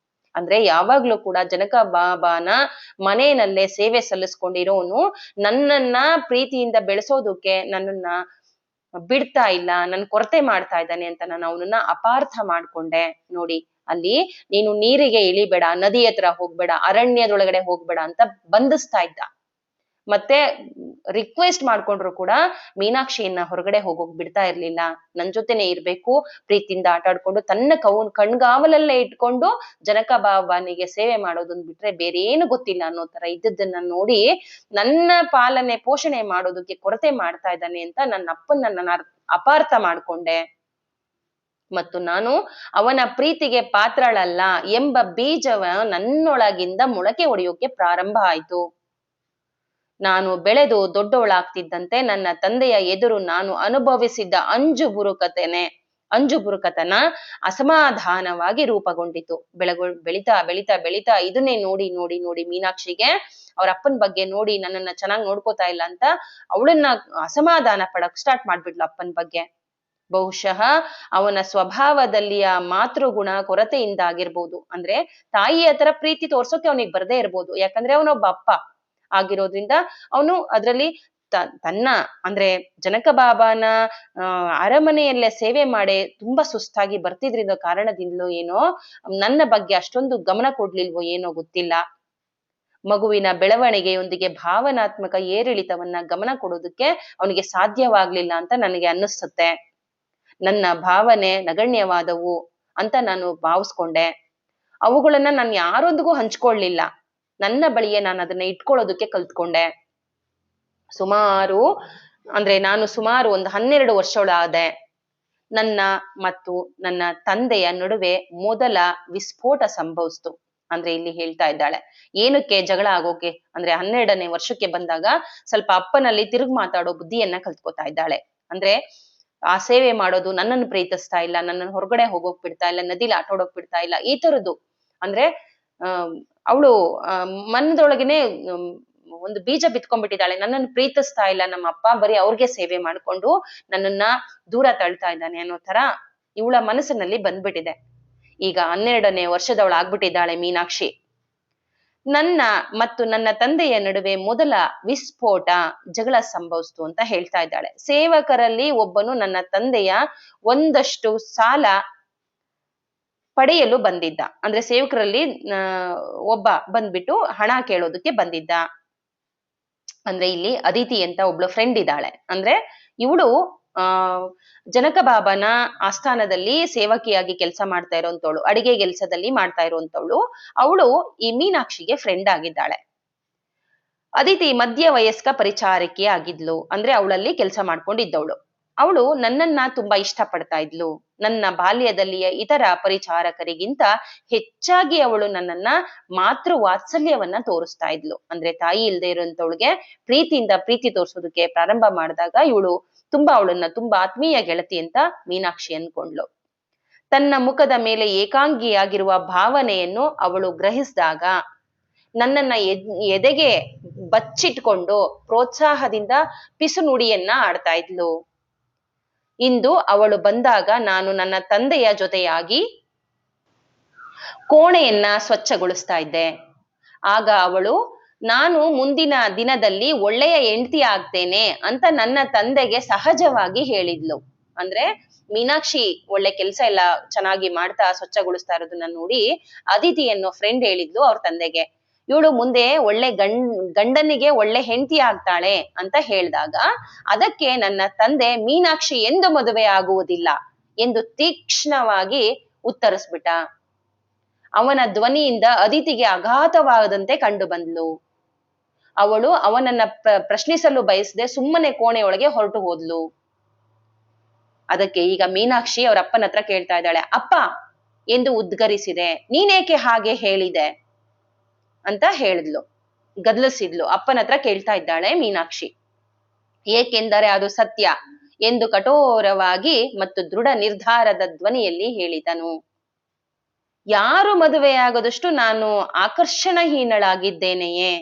ಅಂದ್ರೆ ಯಾವಾಗ್ಲೂ ಕೂಡ ಜನಕ ಬಾಬಾನ ಮನೆಯಲ್ಲೇ ಸೇವೆ ಸಲ್ಲಿಸ್ಕೊಂಡಿರೋನು ನನ್ನನ್ನ ಪ್ರೀತಿಯಿಂದ ಬೆಳೆಸೋದಕ್ಕೆ ನನ್ನನ್ನ ಬಿಡ್ತಾ ಇಲ್ಲ, ನನ್ ಕೊರತೆ ಮಾಡ್ತಾ ಇದ್ದಾನೆ ಅಂತ ನಾನು ಅವನನ್ನ ಅಪಾರ್ಥ ಮಾಡ್ಕೊಂಡೆ. ನೋಡಿ ಅಲ್ಲಿ ನೀನು ನೀರಿಗೆ ಇಳಿಬೇಡ, ನದಿ ಹತ್ರ ಹೋಗ್ಬೇಡ, ಅರಣ್ಯದೊಳಗಡೆ ಹೋಗ್ಬೇಡ ಅಂತ ಬಂಧಿಸ್ತಾ ಇದ್ದ. ಮತ್ತೆ ರಿಕ್ವೆಸ್ಟ್ ಮಾಡ್ಕೊಂಡ್ರು ಕೂಡ ಮೀನಾಕ್ಷಿಯನ್ನ ಹೊರಗಡೆ ಹೋಗೋಕ್ ಬಿಡ್ತಾ ಇರ್ಲಿಲ್ಲ. ನನ್ ಜೊತೆನೆ ಇರ್ಬೇಕು, ಪ್ರೀತಿಯಿಂದ ಆಟ ಆಡ್ಕೊಂಡು ತನ್ನ ಕಣ್ಗಾವಲಲ್ಲೇ ಇಟ್ಕೊಂಡು ಜನಕ ಬಾಬಾನಿಗೆ ಸೇವೆ ಮಾಡೋದನ್ ಬಿಟ್ರೆ ಬೇರೆ ಏನು ಗೊತ್ತಿಲ್ಲ ಅನ್ನೋ ತರ ಇದ್ದದ್ದನ್ನ ನೋಡಿ ನನ್ನ ಪಾಲನೆ ಪೋಷಣೆ ಮಾಡೋದಕ್ಕೆ ಕೊರತೆ ಮಾಡ್ತಾ ಇದ್ದಾನೆ ಅಂತ ನನ್ನ ಅಪ್ಪನ್ನ ನಾನು ಅಪಾರ್ಥ ಮಾಡ್ಕೊಂಡೆ. ಮತ್ತು ನಾನು ಅವನ ಪ್ರೀತಿಗೆ ಪಾತ್ರಳಲ್ಲ ಎಂಬ ಬೀಜವ ನನ್ನೊಳಗಿಂದ ಮೊಳಕೆ ಒಡೆಯೋಕೆ ಪ್ರಾರಂಭ ಆಯ್ತು. ನಾನು ಬೆಳೆದು ದೊಡ್ಡವಳಾಗ್ತಿದ್ದಂತೆ ನನ್ನ ತಂದೆಯ ಎದುರು ನಾನು ಅನುಭವಿಸಿದ್ದ ಅಂಜುಬುರುಕತನ ಅಸಮಾಧಾನವಾಗಿ ರೂಪುಗೊಂಡಿತು. ಬೆಳಿತಾ ಬೆಳಿತಾ ಬೆಳಿತಾ ಇದನ್ನೇ ನೋಡಿ ನೋಡಿ ನೋಡಿ ಮೀನಾಕ್ಷಿಗೆ ಅವ್ರ ಅಪ್ಪನ ಬಗ್ಗೆ ನೋಡಿ ನನ್ನನ್ನ ಚೆನ್ನಾಗಿ ನೋಡ್ಕೋತಾ ಇಲ್ಲ ಅಂತ ಅವಳನ್ನ ಅಸಮಾಧಾನ ಪಡಕ್ ಸ್ಟಾರ್ಟ್ ಮಾಡ್ಬಿಡ್ಲು ಅಪ್ಪನ ಬಗ್ಗೆ. ಬಹುಶಃ ಅವನ ಸ್ವಭಾವದಲ್ಲಿಯ ಮಾತೃಗುಣ ಕೊರತೆಯಿಂದ ಆಗಿರ್ಬೋದು. ಅಂದ್ರೆ ತಾಯಿ ಹತ್ರ ಪ್ರೀತಿ ತೋರ್ಸೋಕೆ ಅವನಿಗೆ ಬರದೇ ಇರ್ಬೋದು, ಯಾಕಂದ್ರೆ ಅವನೊಬ್ಬ ಅಪ್ಪ ಆಗಿರೋದ್ರಿಂದ ಅವನು ಅದ್ರಲ್ಲಿ ತನ್ನ ಅಂದ್ರೆ ಜನಕ ಬಾಬಾನ ಅರಮನೆಯಲ್ಲೇ ಸೇವೆ ಮಾಡಿ ತುಂಬಾ ಸುಸ್ತಾಗಿ ಬರ್ತಿದ್ರಿಂದ ಕಾರಣದಿಂದಲೋ ಏನೋ ನನ್ನ ಬಗ್ಗೆ ಅಷ್ಟೊಂದು ಗಮನ ಕೊಡ್ಲಿಲ್ವೋ ಏನೋ ಗೊತ್ತಿಲ್ಲ. ಮಗುವಿನ ಬೆಳವಣಿಗೆಯೊಂದಿಗೆ ಭಾವನಾತ್ಮಕ ಏರಿಳಿತವನ್ನ ಗಮನ ಕೊಡೋದಕ್ಕೆ ಅವನಿಗೆ ಸಾಧ್ಯವಾಗ್ಲಿಲ್ಲ ಅಂತ ನನಗೆ ಅನ್ನಿಸುತ್ತೆ. ನನ್ನ ಭಾವನೆ ನಗಣ್ಯವಾದವು ಅಂತ ನಾನು ಭಾವಿಸ್ಕೊಂಡೆ. ಅವುಗಳನ್ನ ನಾನು ಯಾರೊಂದಿಗೂ ಹಂಚ್ಕೊಳ್ಳಿಲ್ಲ. ನನ್ನ ಬಳಿಯೇ ನಾನು ಅದನ್ನ ಇಟ್ಕೊಳ್ಳೋದಕ್ಕೆ ಕಲ್ತ್ಕೊಂಡೆ. ನಾನು ಸುಮಾರು ಒಂದು 12 ವರ್ಷಗಳಾದೆ. ನನ್ನ ಮತ್ತು ನನ್ನ ತಂದೆಯ ನಡುವೆ ಮೊದಲ ವಿಸ್ಫೋಟ ಸಂಭವಿಸ್ತು. ಅಂದ್ರೆ ಇಲ್ಲಿ ಹೇಳ್ತಾ ಇದ್ದಾಳೆ ಏನಕ್ಕೆ ಜಗಳ ಆಗೋಕೆ ಅಂದ್ರೆ 12ನೇ ವರ್ಷಕ್ಕೆ ಬಂದಾಗ ಸ್ವಲ್ಪ ಅಪ್ಪನಲ್ಲಿ ತಿರುಗಿ ಮಾತಾಡೋ ಬುದ್ಧಿಯನ್ನ ಕಲ್ತ್ಕೊತಾ ಇದ್ದಾಳೆ. ಅಂದ್ರೆ ಆ ಸೇವೆ ಮಾಡೋದು, ನನ್ನನ್ನು ಪ್ರೀತಿಸ್ತಾ ಇಲ್ಲ, ನನ್ನನ್ನು ಹೊರಗಡೆ ಹೋಗೋಕ್ ಬಿಡ್ತಾ ಇಲ್ಲ, ನದಿಲಿ ಆಟಾಡೋಕ್ ಬಿಡ್ತಾ ಇಲ್ಲ, ಈ ತರದ್ದು. ಅಂದ್ರೆ ಅವಳು ಮನದೊಳಗೇನೆ ಒಂದು ಬೀಜ ಬಿತ್ಕೊಂಡ್ಬಿಟ್ಟಿದ್ದಾಳೆ. ನನ್ನನ್ನು ಪ್ರೀತಿಸ್ತಾ ಇಲ್ಲ ನಮ್ಮ ಅಪ್ಪ, ಬರೀ ಅವ್ರಿಗೆ ಸೇವೆ ಮಾಡ್ಕೊಂಡು ನನ್ನನ್ನ ದೂರ ತಳ್ತಾ ಇದ್ದಾನೆ ಅನ್ನೋ ತರ ಇವಳ ಮನಸ್ಸಿನಲ್ಲಿ ಬಂದ್ಬಿಟ್ಟಿದೆ. ಈಗ 12ನೇ ವರ್ಷದವಳಾಗ್ಬಿಟ್ಟಿದ್ದಾಳೆ ಮೀನಾಕ್ಷಿ. ನನ್ನ ಮತ್ತು ನನ್ನ ತಂದೆಯ ನಡುವೆ ಮೊದಲ ವಿಸ್ಫೋಟ ಜಗಳ ಸಂಭವಿಸ್ತು ಅಂತ ಹೇಳ್ತಾ ಇದ್ದಾಳೆ. ಸೇವಕರಲ್ಲಿ ಒಬ್ಬನು ನನ್ನ ತಂದೆಯ ಒಂದಷ್ಟು ಸಾಲ ಪಡೆಯಲು ಬಂದಿದ್ದ. ಅಂದ್ರೆ ಸೇವಕರಲ್ಲಿ ಒಬ್ಬ ಬಂದ್ಬಿಟ್ಟು ಹಣ ಕೇಳೋದಕ್ಕೆ ಬಂದಿದ್ದ. ಅಂದ್ರೆ ಇಲ್ಲಿ ಅದಿತಿ ಅಂತ ಒಬ್ಳು ಫ್ರೆಂಡ್ ಇದ್ದಾಳೆ. ಅಂದ್ರೆ ಇವಳು ಜನಕ ಬಾಬಾನ ಆಸ್ಥಾನದಲ್ಲಿ ಸೇವಕಿಯಾಗಿ ಕೆಲಸ ಮಾಡ್ತಾ ಇರೋಂಥವಳು, ಅಡಿಗೆ ಕೆಲಸದಲ್ಲಿ ಮಾಡ್ತಾ ಇರುವಂತವಳು. ಅವಳು ಈ ಮೀನಾಕ್ಷಿಗೆ ಫ್ರೆಂಡ್ ಆಗಿದ್ದಾಳೆ. ಅದಿತಿ ಮಧ್ಯ ವಯಸ್ಕ ಪರಿಚಾರಕಿ ಆಗಿದ್ಲು. ಅಂದ್ರೆ ಅವಳಲ್ಲಿ ಕೆಲಸ ಮಾಡ್ಕೊಂಡಿದ್ದವಳು. ಅವಳು ನನ್ನನ್ನ ತುಂಬಾ ಇಷ್ಟ ಪಡ್ತಾ ಇದ್ಲು. ನನ್ನ ಬಾಲ್ಯದಲ್ಲಿಯ ಇತರ ಪರಿಚಾರಕರಿಗಿಂತ ಹೆಚ್ಚಾಗಿ ಅವಳು ನನ್ನನ್ನ ಮಾತೃ ವಾತ್ಸಲ್ಯವನ್ನ ತೋರಿಸ್ತಾ ಇದ್ಲು. ಅಂದ್ರೆ ತಾಯಿ ಇಲ್ದೇ ಇರುವಂತವಳಿಗೆ ಪ್ರೀತಿಯಿಂದ ಪ್ರೀತಿ ತೋರ್ಸೋದಕ್ಕೆ ಪ್ರಾರಂಭ ಮಾಡಿದಾಗ ಇವಳು ಅವಳನ್ನ ತುಂಬಾ ಆತ್ಮೀಯ ಗೆಳತಿ ಅಂತ ಮೀನಾಕ್ಷಿ ಅನ್ಕೊಂಡ್ಲು. ತನ್ನ ಮುಖದ ಮೇಲೆ ಏಕಾಂಗಿಯಾಗಿರುವ ಭಾವನೆಯನ್ನು ಅವಳು ಗ್ರಹಿಸಿದಾಗ ನನ್ನನ್ನ ಎದೆಗೆ ಬಚ್ಚಿಟ್ಕೊಂಡು ಪ್ರೋತ್ಸಾಹದಿಂದ ಪಿಸು ನುಡಿಯನ್ನ ಆಡ್ತಾ ಇದ್ಲು. ಇಂದು ಅವಳು ಬಂದಾಗ ನಾನು ನನ್ನ ತಂದೆಯ ಜೊತೆಯಾಗಿ ಕೋಣೆಯನ್ನ ಸ್ವಚ್ಛಗೊಳಿಸ್ತಾ ಇದ್ದೆ. ಆಗ ಅವಳು ನಾನು ಮುಂದಿನ ದಿನದಲ್ಲಿ ಒಳ್ಳೆಯ ಹೆಂಡತಿ ಆಗ್ತೇನೆ ಅಂತ ನನ್ನ ತಂದೆಗೆ ಸಹಜವಾಗಿ ಹೇಳಿದ್ಲು. ಅಂದ್ರೆ ಮೀನಾಕ್ಷಿ ಒಳ್ಳೆ ಕೆಲಸ ಎಲ್ಲ ಚೆನ್ನಾಗಿ ಮಾಡ್ತಾ ಸ್ವಚ್ಛಗೊಳಿಸ್ತಾ ಇರೋದನ್ನ ನೋಡಿ ಅದಿತಿ ಅನ್ನೋ ಫ್ರೆಂಡ್ ಹೇಳಿದ್ಲು ಅವ್ರ ತಂದೆಗೆ, ಇವಳು ಮುಂದೆ ಒಳ್ಳೆ ಗಂಡನಿಗೆ ಒಳ್ಳೆ ಹೆಂಡತಿ ಆಗ್ತಾಳೆ ಅಂತ ಹೇಳಿದಾಗ ಅದಕ್ಕೆ ನನ್ನ ತಂದೆ ಮೀನಾಕ್ಷಿ ಎಂದು ಮದುವೆ ಆಗುವುದಿಲ್ಲ ಎಂದು ತೀಕ್ಷ್ಣವಾಗಿ ಉತ್ತರಿಸ್ಬಿಟ್ಟ. ಅವನ ಧ್ವನಿಯಿಂದ ಅದಿತಿಗೆ ಅಘಾತವಾದಂತೆ ಕಂಡು ಬಂದ್ಲು. ಅವಳು ಅವನನ್ನ ಪ್ರಶ್ನಿಸಲು ಬಯಸದೆ ಸುಮ್ಮನೆ ಕೋಣೆಯೊಳಗೆ ಹೊರಟು ಹೋದ್ಲು. ಅದಕ್ಕೆ ಈಗ ಮೀನಾಕ್ಷಿ ಅವ್ರ ಅಪ್ಪನ ಹತ್ರ ಕೇಳ್ತಾ ಇದ್ದಾಳೆ, ಅಪ್ಪ ಎಂದು ಉದ್ಗರಿಸಿದೆ, ನೀನೇಕೆ ಹಾಗೆ ಹೇಳಿದೆ ಅಂತ ಹೇಳಿದ್ಲು, ಗದಲಿಸಿದ್ಲು. ಅಪ್ಪನ ಹತ್ರ ಕೇಳ್ತಾ ಇದ್ದಾಳೆ ಮೀನಾಕ್ಷಿ. ಏಕೆಂದರೆ ಅದು ಸತ್ಯ. ಎಂದು ಕಠೋರವಾಗಿ ಮತ್ತು ದೃಢ ನಿರ್ಧಾರದ ಧ್ವನಿಯಲ್ಲಿ ಹೇಳಿದನು. ಯಾರು ಮದುವೆಯಾಗದಷ್ಟು ನಾನು ಆಕರ್ಷಣಹೀನಳಾಗಿದ್ದೇನೆಯೇ?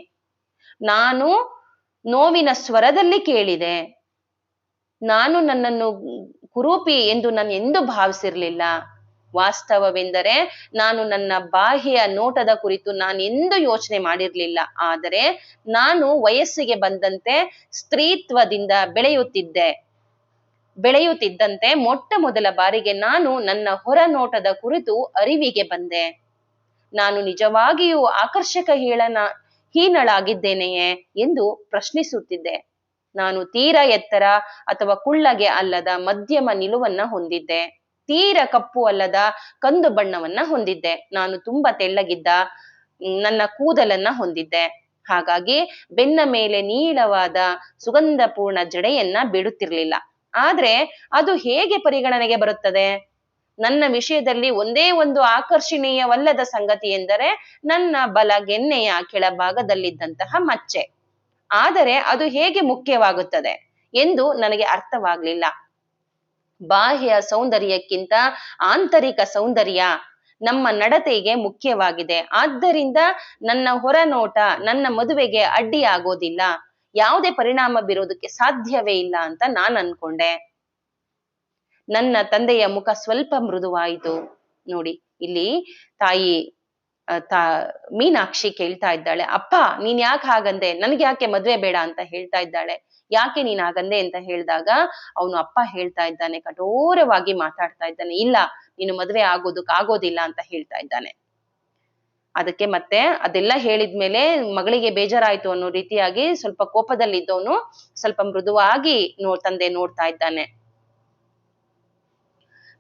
ನಾನು ನೋವಿನ ಸ್ವರದಲ್ಲಿ ಕೇಳಿದೆ. ನಾನು ನನ್ನನ್ನು ಕುರೂಪಿ ಎಂದು ನಾನು ಎಂದೂ ಭಾವಿಸಿರ್ಲಿಲ್ಲ. ವಾಸ್ತವವೆಂದರೆ ನಾನು ನನ್ನ ಬಾಹ್ಯ ನೋಟದ ಕುರಿತು ನಾನೆಂದೂ ಯೋಚನೆ ಮಾಡಿರ್ಲಿಲ್ಲ. ಆದರೆ ನಾನು ವಯಸ್ಸಿಗೆ ಬಂದಂತೆ ಸ್ತ್ರೀತ್ವದಿಂದ ಬೆಳೆಯುತ್ತಿದ್ದಂತೆ ಮೊಟ್ಟ ಮೊದಲ ಬಾರಿಗೆ ನಾನು ನನ್ನ ಹೊರ ನೋಟದ ಕುರಿತು ಅರಿವಿಗೆ ಬಂದೆ. ನಾನು ನಿಜವಾಗಿಯೂ ಹೀನಳಾಗಿದ್ದೇನೆಯೇ ಎಂದು ಪ್ರಶ್ನಿಸುತ್ತಿದ್ದೆ. ನಾನು ತೀರ ಎತ್ತರ ಅಥವಾ ಕುಳ್ಳಗೆ ಅಲ್ಲದ ಮಧ್ಯಮ ನಿಲುವನ್ನ ಹೊಂದಿದ್ದೆ. ತೀರ ಕಪ್ಪು ಅಲ್ಲದ ಕಂದು ಬಣ್ಣವನ್ನ ಹೊಂದಿದ್ದೆ. ನಾನು ತುಂಬಾ ತೆಳ್ಳಗಿದ್ದ. ನನ್ನ ಕೂದಲನ್ನ ಹೊಂದಿದ್ದೆ. ಹಾಗಾಗಿ ಬೆನ್ನ ಮೇಲೆ ನೀಳವಾದ ಸುಗಂಧಪೂರ್ಣ ಜಡೆಯನ್ನ ಬಿಡುತ್ತಿರ್ಲಿಲ್ಲ. ಆದ್ರೆ ಅದು ಹೇಗೆ ಪರಿಗಣನೆಗೆ ಬರುತ್ತದೆ? ನನ್ನ ವಿಷಯದಲ್ಲಿ ಒಂದೇ ಒಂದು ಆಕರ್ಷಣೀಯವಲ್ಲದ ಸಂಗತಿ ಎಂದರೆ ನನ್ನ ಬಲಗೆನ್ನೆಯ ಕೆಳಭಾಗದಲ್ಲಿದ್ದಂತಹ ಮಚ್ಚೆ. ಆದರೆ ಅದು ಹೇಗೆ ಮುಖ್ಯವಾಗುತ್ತದೆ ಎಂದು ನನಗೆ ಅರ್ಥವಾಗ್ಲಿಲ್ಲ. ಬಾಹ್ಯ ಸೌಂದರ್ಯಕ್ಕಿಂತ ಆಂತರಿಕ ಸೌಂದರ್ಯ ನಮ್ಮ ನಡತೆಗೆ ಮುಖ್ಯವಾಗಿದೆ. ಆದ್ದರಿಂದ ನನ್ನ ಹೊರನೋಟ ನನ್ನ ಮದುವೆಗೆ ಅಡ್ಡಿಯಾಗೋದಿಲ್ಲ, ಯಾವುದೇ ಪರಿಣಾಮ ಬೀರೋದಕ್ಕೆ ಸಾಧ್ಯವೇ ಇಲ್ಲ ಅಂತ ನಾನು ಅನ್ಕೊಂಡೆ. ನನ್ನ ತಂದೆಯ ಮುಖ ಸ್ವಲ್ಪ ಮೃದುವಾಯಿತು. ನೋಡಿ, ಇಲ್ಲಿ ತಾಯಿ ಮೀನಾಕ್ಷಿ ಕೇಳ್ತಾ ಇದ್ದಾಳೆ, ಅಪ್ಪ ನೀನ್ ಯಾಕೆ ಹಾಗಂದೆ? ನನ್ಗೆ ಯಾಕೆ ಮದ್ವೆ ಬೇಡ ಅಂತ ಹೇಳ್ತಾ ಇದ್ದಾಳೆ. ಯಾಕೆ ನೀನ್ ಹಾಗಂದೆ ಅಂತ ಹೇಳಿದಾಗ ಅವನು ಅಪ್ಪ ಹೇಳ್ತಾ ಇದ್ದಾನೆ, ಕಠೋರವಾಗಿ ಮಾತಾಡ್ತಾ ಇದ್ದಾನೆ, ಇಲ್ಲ ನೀನು ಮದ್ವೆ ಆಗೋದಿಲ್ಲ ಅಂತ ಹೇಳ್ತಾ ಇದ್ದಾನೆ. ಅದಕ್ಕೆ ಮತ್ತೆ ಅದೆಲ್ಲ ಹೇಳಿದ್ಮೇಲೆ ಮಗಳಿಗೆ ಬೇಜಾರಾಯ್ತು ಅನ್ನೋ ರೀತಿಯಾಗಿ ಸ್ವಲ್ಪ ಕೋಪದಲ್ಲಿದ್ದವನು ಸ್ವಲ್ಪ ಮೃದುವಾಗಿ ತಂದೆ ನೋಡ್ತಾ ಇದ್ದಾನೆ.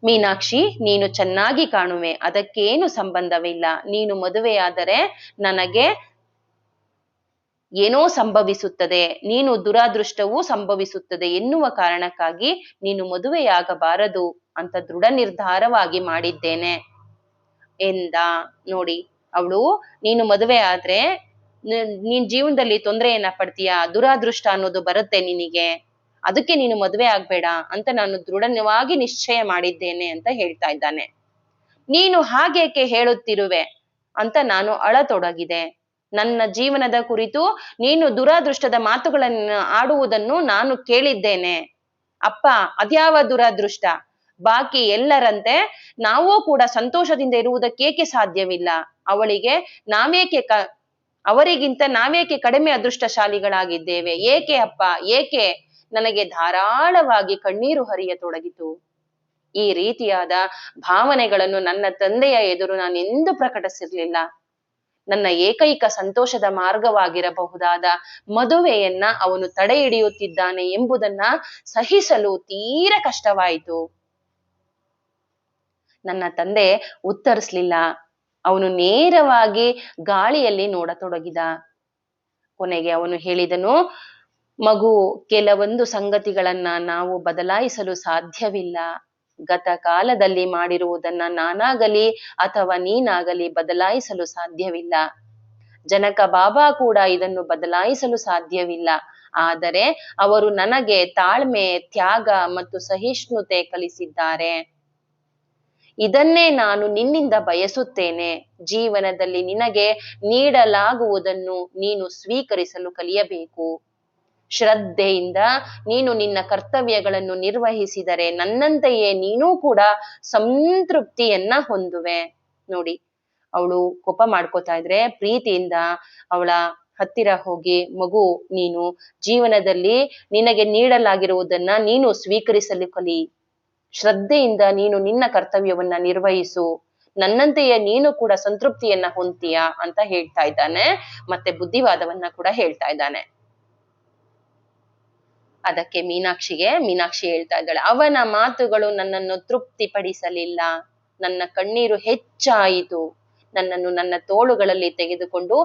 ಮೀನಾಕ್ಷಿ, ನೀನು ಚೆನ್ನಾಗಿ ಕಾಣುವೆ, ಅದಕ್ಕೇನು ಸಂಬಂಧವಿಲ್ಲ. ನೀನು ಮದುವೆಯಾದರೆ ನನಗೆ ಏನೋ ಸಂಭವಿಸುತ್ತದೆ, ನೀನು ದುರಾದೃಷ್ಟವೂ ಸಂಭವಿಸುತ್ತದೆ ಎನ್ನುವ ಕಾರಣಕ್ಕಾಗಿ ನೀನು ಮದುವೆಯಾಗಬಾರದು ಅಂತ ದೃಢ ನಿರ್ಧಾರವಾಗಿ ಮಾಡಿದ್ದೇನೆ ಎಂದ. ನೋಡಿ, ಅವಳು ನೀನು ಮದುವೆ ಆದ್ರೆ ನೀನ್ ಜೀವನದಲ್ಲಿ ತೊಂದರೆಯನ್ನ ಪಡ್ತೀಯಾ, ದುರಾದೃಷ್ಟ ಅನ್ನೋದು ಬರುತ್ತೆ ನಿನಗೆ, ಅದಕ್ಕೆ ನೀನು ಮದುವೆ ಆಗ್ಬೇಡ ಅಂತ ನಾನು ದೃಢವಾಗಿ ನಿಶ್ಚಯ ಮಾಡಿದ್ದೇನೆ ಅಂತ ಹೇಳ್ತಾ ಇದ್ದಾನೆ. ನೀನು ಹಾಗೇಕೆ ಹೇಳುತ್ತಿರುವೆ ಅಂತ ನಾನು ಅಳತೊಡಗಿದೆ. ನನ್ನ ಜೀವನದ ಕುರಿತು ನೀನು ದುರಾದೃಷ್ಟದ ಮಾತುಗಳನ್ನು ಆಡುವುದನ್ನು ನಾನು ಕೇಳಿದ್ದೇನೆ. ಅಪ್ಪ, ಅದ್ಯಾವ ದುರಾದೃಷ್ಟ? ಬಾಕಿ ಎಲ್ಲರಂತೆ ನಾವೂ ಕೂಡ ಸಂತೋಷದಿಂದ ಇರುವುದಕ್ಕೇಕೆ ಸಾಧ್ಯವಿಲ್ಲ? ಅವರಿಗಿಂತ ನಾವೇಕೆ ಕಡಿಮೆ ಅದೃಷ್ಟಶಾಲಿಗಳಾಗಿದ್ದೇವೆ? ಏಕೆ ಅಪ್ಪ, ಏಕೆ? ನನಗೆ ಧಾರಾಳವಾಗಿ ಕಣ್ಣೀರು ಹರಿಯತೊಡಗಿತು. ಈ ರೀತಿಯಾದ ಭಾವನೆಗಳನ್ನು ನನ್ನ ತಂದೆಯ ಎದುರು ನಾನು ಎಂದೂ ಪ್ರಕಟಿಸಿರ್ಲಿಲ್ಲ. ನನ್ನ ಏಕೈಕ ಸಂತೋಷದ ಮಾರ್ಗವಾಗಿರಬಹುದಾದ ಮದುವೆಯನ್ನ ಅವನು ತಡೆ ಹಿಡಿಯುತ್ತಿದ್ದಾನೆ ಎಂಬುದನ್ನ ಸಹಿಸಲು ತೀರ ಕಷ್ಟವಾಯಿತು. ನನ್ನ ತಂದೆ ಉತ್ತರಿಸ್ಲಿಲ್ಲ. ಅವನು ನೇರವಾಗಿ ಗಾಳಿಯಲ್ಲಿ ನೋಡತೊಡಗಿದ. ಕೊನೆಗೆ ಅವನು ಹೇಳಿದನು, ಮಗು, ಕೆಲವೊಂದು ಸಂಗತಿಗಳನ್ನ ನಾವು ಬದಲಾಯಿಸಲು ಸಾಧ್ಯವಿಲ್ಲ. ಗತ ಕಾಲದಲ್ಲಿ ಮಾಡಿರುವುದನ್ನ ನಾನಾಗಲಿ ಅಥವಾ ನೀನಾಗಲಿ ಬದಲಾಯಿಸಲು ಸಾಧ್ಯವಿಲ್ಲ. ಜನಕ ಬಾಬಾ ಕೂಡ ಇದನ್ನು ಬದಲಾಯಿಸಲು ಸಾಧ್ಯವಿಲ್ಲ. ಆದರೆ ಅವರು ನನಗೆ ತಾಳ್ಮೆ, ತ್ಯಾಗ ಮತ್ತು ಸಹಿಷ್ಣುತೆ ಕಲಿಸಿದ್ದಾರೆ. ಇದನ್ನೇ ನಾನು ನಿನ್ನಿಂದ ಬಯಸುತ್ತೇನೆ. ಜೀವನದಲ್ಲಿ ನಿನಗೆ ನೀಡಲಾಗುವುದನ್ನು ನೀನು ಸ್ವೀಕರಿಸಲು ಕಲಿಯಬೇಕು. ಶ್ರದ್ಧೆಯಿಂದ ನೀನು ನಿನ್ನ ಕರ್ತವ್ಯಗಳನ್ನು ನಿರ್ವಹಿಸಿದರೆ ನನ್ನಂತೆಯೇ ನೀನೂ ಕೂಡ ಸಂತೃಪ್ತಿಯನ್ನ ಹೊಂದುವೆ. ನೋಡಿ, ಅವಳು ಕೋಪ ಮಾಡ್ಕೋತಾ ಇದ್ರೆ ಪ್ರೀತಿಯಿಂದ ಅವಳ ಹತ್ತಿರ ಹೋಗಿ, ಮಗು, ನೀನು ಜೀವನದಲ್ಲಿ ನಿನಗೆ ನೀಡಲಾಗಿರುವುದನ್ನ ನೀನು ಸ್ವೀಕರಿಸಲು ಕಲಿ. ಶ್ರದ್ಧೆಯಿಂದ ನೀನು ನಿನ್ನ ಕರ್ತವ್ಯವನ್ನ ನಿರ್ವಹಿಸು. ನನ್ನಂತೆಯೇ ನೀನು ಕೂಡ ಸಂತೃಪ್ತಿಯನ್ನ ಹೊಂದ್ತೀಯ ಅಂತ ಹೇಳ್ತಾ ಇದ್ದಾನೆ. ಮತ್ತೆ ಬುದ್ಧಿವಾದವನ್ನ ಕೂಡ ಹೇಳ್ತಾ ಇದ್ದಾನೆ. ಅದಕ್ಕೆ ಮೀನಾಕ್ಷಿ ಹೇಳ್ತಾ ಇದ್ದಾಳೆ, ಅವನ ಮಾತುಗಳು ನನ್ನನ್ನು ತೃಪ್ತಿಪಡಿಸಲಿಲ್ಲ. ನನ್ನ ಕಣ್ಣೀರು ಹೆಚ್ಚಾಯಿತು. ನನ್ನನ್ನು ನನ್ನ ತೋಳುಗಳಲ್ಲಿ ತೆಗೆದುಕೊಂಡು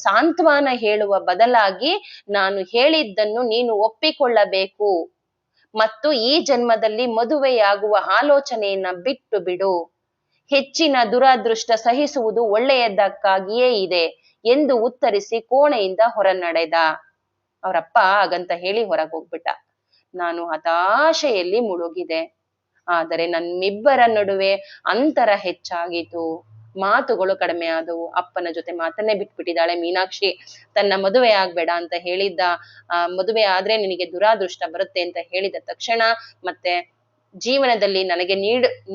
ಸಾಂತ್ವನ ಹೇಳುವ ಬದಲಾಗಿ ನಾನು ಹೇಳಿದ್ದನ್ನು ನೀನು ಒಪ್ಪಿಕೊಳ್ಳಬೇಕು ಮತ್ತು ಈ ಜನ್ಮದಲ್ಲಿ ಮದುವೆಯಾಗುವ ಆಲೋಚನೆಯನ್ನ ಬಿಟ್ಟು ಬಿಡು. ಹೆಚ್ಚಿನ ದುರಾದೃಷ್ಟ ಸಹಿಸುವುದು ಒಳ್ಳೆಯದಕ್ಕಾಗಿಯೇ ಇದೆ ಎಂದು ಉತ್ತರಿಸಿ ಕೋಣೆಯಿಂದ ಹೊರ ನಡೆದ. ಅವರಪ್ಪ ಹಾಗಂತ ಹೇಳಿ ಹೊರಗೆ ಹೋಗ್ಬಿಟ್ಟ. ನಾನು ಹತಾಶೆಯಲ್ಲಿ ಮುಳುಗಿದೆ. ಆದರೆ ನಮ್ಮಿಬ್ಬರ ನಡುವೆ ಅಂತರ ಹೆಚ್ಚಾಗಿತು, ಮಾತುಗಳು ಕಡಿಮೆ ಆದವು. ಅಪ್ಪನ ಜೊತೆ ಮಾತನ್ನೇ ಬಿಟ್ಬಿಟ್ಟಿದ್ದಾಳೆ ಮೀನಾಕ್ಷಿ. ತನ್ನ ಮದುವೆ ಆಗ್ಬೇಡ ಅಂತ ಹೇಳಿದ್ದ, ಮದುವೆ ಆದ್ರೆ ನಿನಗೆ ದುರಾದೃಷ್ಟ ಬರುತ್ತೆ ಅಂತ ಹೇಳಿದ ತಕ್ಷಣ, ಮತ್ತೆ ಜೀವನದಲ್ಲಿ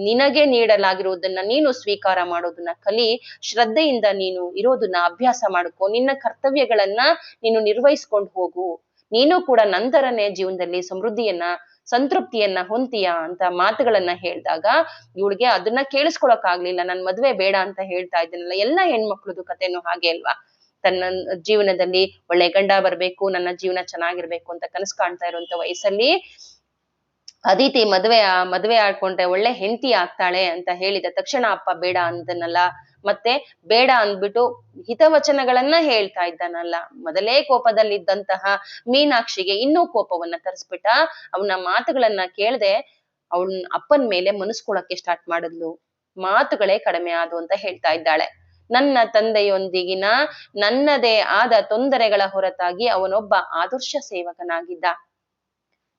ನಿನಗೆ ನೀಡಲಾಗಿರುವುದನ್ನ ನೀನು ಸ್ವೀಕಾರ ಮಾಡೋದನ್ನ ಕಲಿ, ಶ್ರದ್ಧೆಯಿಂದ ನೀನು ಇರೋದನ್ನ ಅಭ್ಯಾಸ ಮಾಡ್ಕೊ, ನಿನ್ನ ಕರ್ತವ್ಯಗಳನ್ನ ನೀನು ನಿರ್ವಹಿಸ್ಕೊಂಡು ಹೋಗು, ನೀನು ಕೂಡ ನಂತರನೇ ಜೀವನದಲ್ಲಿ ಸಂತೃಪ್ತಿಯನ್ನ ಹೊಂತೀಯ ಅಂತ ಮಾತುಗಳನ್ನ ಹೇಳಿದಾಗ ಇವಳಿಗೆ ಅದನ್ನ ಕೇಳಿಸ್ಕೊಳಕ್ ಆಗ್ಲಿಲ್ಲ. ನನ್ ಮದ್ವೆ ಬೇಡ ಅಂತ ಹೇಳ್ತಾ ಇದ್ದೀನಲ್ಲ, ಎಲ್ಲಾ ಹೆಣ್ಮಕ್ಳದು ಕಥೆನೂ ಹಾಗೆ ಅಲ್ವಾ. ತನ್ನ ಜೀವನದಲ್ಲಿ ಒಳ್ಳೆ ಗಂಡ ಬರ್ಬೇಕು, ನನ್ನ ಜೀವನ ಚೆನ್ನಾಗಿರ್ಬೇಕು ಅಂತ ಕನಸು ಕಾಣ್ತಾ ಇರುವಂತ ವಯಸ್ಸಲ್ಲಿ ಅದಿತಿ ಮದ್ವೆ ಆಡ್ಕೊಂಡ್ರೆ ಒಳ್ಳೆ ಹೆಂಡತಿ ಆಗ್ತಾಳೆ ಅಂತ ಹೇಳಿದ ತಕ್ಷಣ ಅಪ್ಪ ಬೇಡ ಅಂತನಲ್ಲ, ಮತ್ತೆ ಬೇಡ ಅಂದ್ಬಿಟ್ಟು ಹಿತವಚನಗಳನ್ನ ಹೇಳ್ತಾ ಇದ್ದಾನಲ್ಲ. ಮೊದಲೇ ಕೋಪದಲ್ಲಿದ್ದಂತಹ ಮೀನಾಕ್ಷಿಗೆ ಇನ್ನೂ ಕೋಪವನ್ನ ತರಿಸ್ಬಿಟ್ಟ. ಅವನ ಮಾತುಗಳನ್ನ ಕೇಳದೆ ಅವನ್ ಅಪ್ಪನ ಮೇಲೆ ಮನಸ್ಕೊಳಕ್ಕೆ ಸ್ಟಾರ್ಟ್ ಮಾಡಿದ್ಲು. ಮಾತುಗಳೇ ಕಡಿಮೆ ಆದು ಅಂತ ಹೇಳ್ತಾ ಇದ್ದಾಳೆ. ನನ್ನ ತಂದೆಯೊಂದಿಗಿನ ನನ್ನದೇ ಆದ ತೊಂದರೆಗಳ ಹೊರತಾಗಿ ಅವನೊಬ್ಬ ಆದರ್ಶ ಸೇವಕನಾಗಿದ್ದ.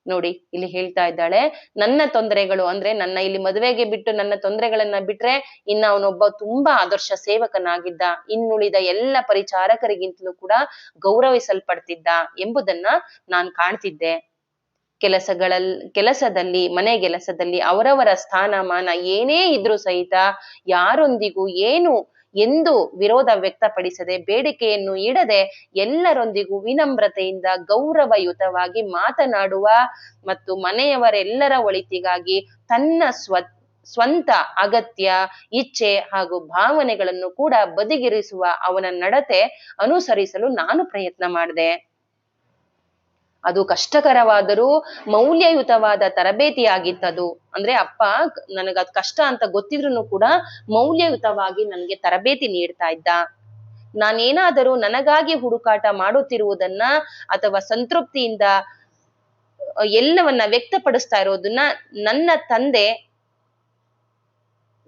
ನೋಡಿ ಇಲ್ಲಿ ಹೇಳ್ತಾ ಇದ್ದಾಳೆ, ನನ್ನ ತೊಂದರೆಗಳು ಅಂದ್ರೆ ನನ್ನ ಇಲ್ಲಿ ಮದುವೆಗೆ ಬಿಟ್ಟು ನನ್ನ ತೊಂದರೆಗಳನ್ನ ಬಿಟ್ರೆ ಇನ್ನ ಅವನೊಬ್ಬ ತುಂಬಾ ಆದರ್ಶ ಸೇವಕನಾಗಿದ್ದ, ಇನ್ನುಳಿದ ಎಲ್ಲ ಪರಿಚಾರಕರಿಗಿಂತಲೂ ಕೂಡ ಗೌರವಿಸಲ್ಪಡ್ತಿದ್ದ ಎಂಬುದನ್ನ ನಾನ್ ಕಾಣ್ತಿದ್ದೆ. ಕೆಲಸದಲ್ಲಿ ಮನೆ ಕೆಲಸದಲ್ಲಿ ಅವರವರ ಸ್ಥಾನಮಾನ ಏನೇ ಇದ್ರೂ ಸಹಿತ ಯಾರೊಂದಿಗೂ ಎಂದು ವಿರೋಧ ವ್ಯಕ್ತಪಡಿಸದೆ, ಬೇಡಿಕೆಯನ್ನು ಇಡದೆ ಎಲ್ಲರೊಂದಿಗೂ ವಿನಮ್ರತೆಯಿಂದ ಗೌರವಯುತವಾಗಿ ಮಾತನಾಡುವ ಮತ್ತು ಮನೆಯವರೆಲ್ಲರ ಒಳಿತಿಗಾಗಿ ತನ್ನ ಸ್ವಂತ ಅಗತ್ಯ, ಇಚ್ಛೆ ಹಾಗೂ ಭಾವನೆಗಳನ್ನು ಕೂಡ ಬದಿಗಿರಿಸುವ ಅವನ ನಡತೆ ಅನುಸರಿಸಲು ನಾನು ಪ್ರಯತ್ನ ಮಾಡಿದೆ. ಅದು ಕಷ್ಟಕರವಾದರೂ ಮೌಲ್ಯಯುತವಾದ ತರಬೇತಿಯಾಗಿತ್ತದು. ಅಂದ್ರೆ ಅಪ್ಪ ನನಗದ್ ಕಷ್ಟ ಅಂತ ಗೊತ್ತಿದ್ರು ಕೂಡ ಮೌಲ್ಯಯುತವಾಗಿ ನನಗೆ ತರಬೇತಿ ನೀಡ್ತಾ ಇದ್ದ. ನಾನೇನಾದರೂ ನನಗಾಗಿ ಹುಡುಕಾಟ ಮಾಡುತ್ತಿರುವುದನ್ನ ಅಥವಾ ಸಂತೃಪ್ತಿಯಿಂದ ಎಲ್ಲವನ್ನ ವ್ಯಕ್ತಪಡಿಸ್ತಾ ಇರೋದನ್ನ ನನ್ನ ತಂದೆ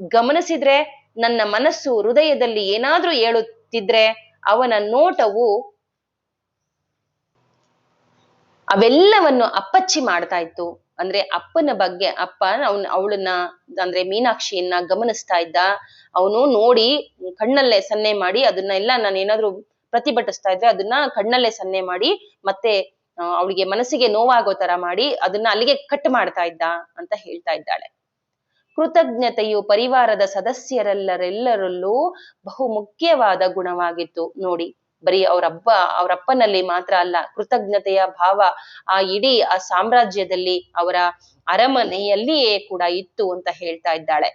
ಗಮನಿಸಿದ್ರೆ, ನನ್ನ ಮನಸ್ಸು ಹೃದಯದಲ್ಲಿ ಏನಾದ್ರೂ ಹೇಳುತ್ತಿದ್ರೆ ಅವನ ನೋಟವು ಅವೆಲ್ಲವನ್ನು ಅಪ್ಪಚ್ಚಿ ಮಾಡ್ತಾ ಇತ್ತು. ಅಂದ್ರೆ ಅಪ್ಪನ ಬಗ್ಗೆ ಅವಳನ್ನ ಅಂದ್ರೆ ಮೀನಾಕ್ಷಿಯನ್ನ ಗಮನಿಸ್ತಾ ಇದ್ದ. ಅವನು ನೋಡಿ ಕಣ್ಣಲ್ಲೇ ಸನ್ನೆ ಮಾಡಿ ಅದನ್ನ ಎಲ್ಲ ನಾನೇನಾದ್ರೂ ಪ್ರತಿಭಟಿಸ್ತಾ ಇದ್ರೆ ಅದನ್ನ ಕಣ್ಣಲ್ಲೇ ಸನ್ನೆ ಮಾಡಿ ಮತ್ತೆ ಅವಳಿಗೆ ಮನಸ್ಸಿಗೆ ನೋವಾಗೋ ತರ ಮಾಡಿ ಅದನ್ನ ಅಲ್ಲಿಗೆ ಕಟ್ ಮಾಡ್ತಾ ಇದ್ದ ಅಂತ ಹೇಳ್ತಾ ಇದ್ದಾಳೆ. ಕೃತಜ್ಞತೆಯು ಪರಿವಾರದ ಸದಸ್ಯರೆಲ್ಲರಲ್ಲೂ ಬಹು ಮುಖ್ಯವಾದ ಗುಣವಾಗಿತ್ತು. ನೋಡಿ, ಬರೀ ಅವರಪ್ಪನಲ್ಲಿ ಮಾತ್ರ ಅಲ್ಲ, ಕೃತಜ್ಞತೆಯ ಭಾವ ಇಡೀ ಆ ಸಾಮ್ರಾಜ್ಯದಲ್ಲಿ ಅವರ ಅರಮನೆಯಲ್ಲಿಯೇ ಕೂಡ ಇತ್ತು ಅಂತ ಹೇಳ್ತಾ ಇದ್ದಾಳೆ.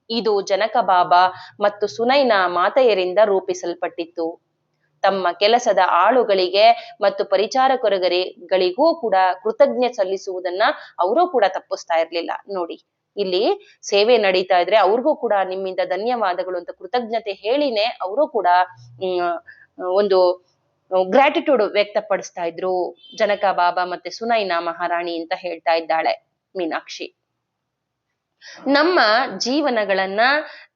ಇದು ಜನಕ ಬಾಬಾ ಮತ್ತು ಸುನೈನಾ ಮಾತೆಯರಿಂದ ರೂಪಿಸಲ್ಪಟ್ಟಿತ್ತು. ತಮ್ಮ ಕೆಲಸದ ಆಳುಗಳಿಗೆ ಮತ್ತು ಪರಿಚಾರಕರುಗಳಿಗೂ ಕೂಡ ಕೃತಜ್ಞೆ ಸಲ್ಲಿಸುವುದನ್ನ ಅವರು ಕೂಡ ತಪ್ಪಿಸ್ತಾ ಇರ್ಲಿಲ್ಲ. ನೋಡಿ, ಇಲ್ಲಿ ಸೇವೆ ನಡೀತಾ ಇದ್ರೆ ಅವ್ರಿಗೂ ಕೂಡ ನಿಮ್ಮಿಂದ ಧನ್ಯವಾದಗಳು ಅಂತ ಕೃತಜ್ಞತೆ ಹೇಳಿನೇ ಅವರು ಕೂಡ ಒಂದು ಗ್ರಾಟಿಟ್ಯೂಡ್ ವ್ಯಕ್ತಪಡಿಸ್ತಾ ಇದ್ರು ಜನಕ ಬಾಬಾ ಮತ್ತೆ ಸುನೈನಾ ಮಹಾರಾಣಿ ಅಂತ ಹೇಳ್ತಾ ಇದ್ದಾಳೆ ಮೀನಾಕ್ಷಿ. ನಮ್ಮ ಜೀವನಗಳನ್ನ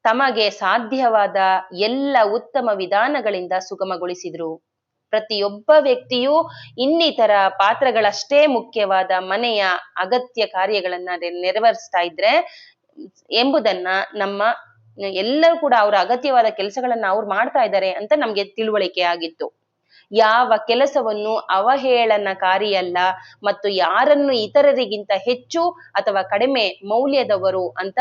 ತಮಗೆ ಸಾಧ್ಯವಾದ ಎಲ್ಲ ಉತ್ತಮ ವಿಧಾನಗಳಿಂದ ಸುಗಮಗೊಳಿಸಿದ್ರು. ಪ್ರತಿಯೊಬ್ಬ ವ್ಯಕ್ತಿಯೂ ಇನ್ನಿತರ ಪಾತ್ರಗಳಷ್ಟೇ ಮುಖ್ಯವಾದ ಮನೆಯ ಅಗತ್ಯ ಕಾರ್ಯಗಳನ್ನ ನೆರವೇರಿಸ್ತಾ ಇದ್ರೆ ಎಂಬುದನ್ನ ಎಲ್ಲರೂ ಕೂಡ ಅವರ ಅಗತ್ಯವಾದ ಕೆಲಸಗಳನ್ನ ಅವ್ರು ಮಾಡ್ತಾ ಇದ್ದಾರೆ ಅಂತ ನಮ್ಗೆ ತಿಳುವಳಿಕೆ ಆಗಿತ್ತು. ಯಾವ ಕೆಲಸವನ್ನು ಅವಹೇಳನಕಾರಿಯಲ್ಲ ಮತ್ತು ಯಾರನ್ನು ಇತರರಿಗಿಂತ ಹೆಚ್ಚು ಅಥವಾ ಕಡಿಮೆ ಮೌಲ್ಯದವರು ಅಂತ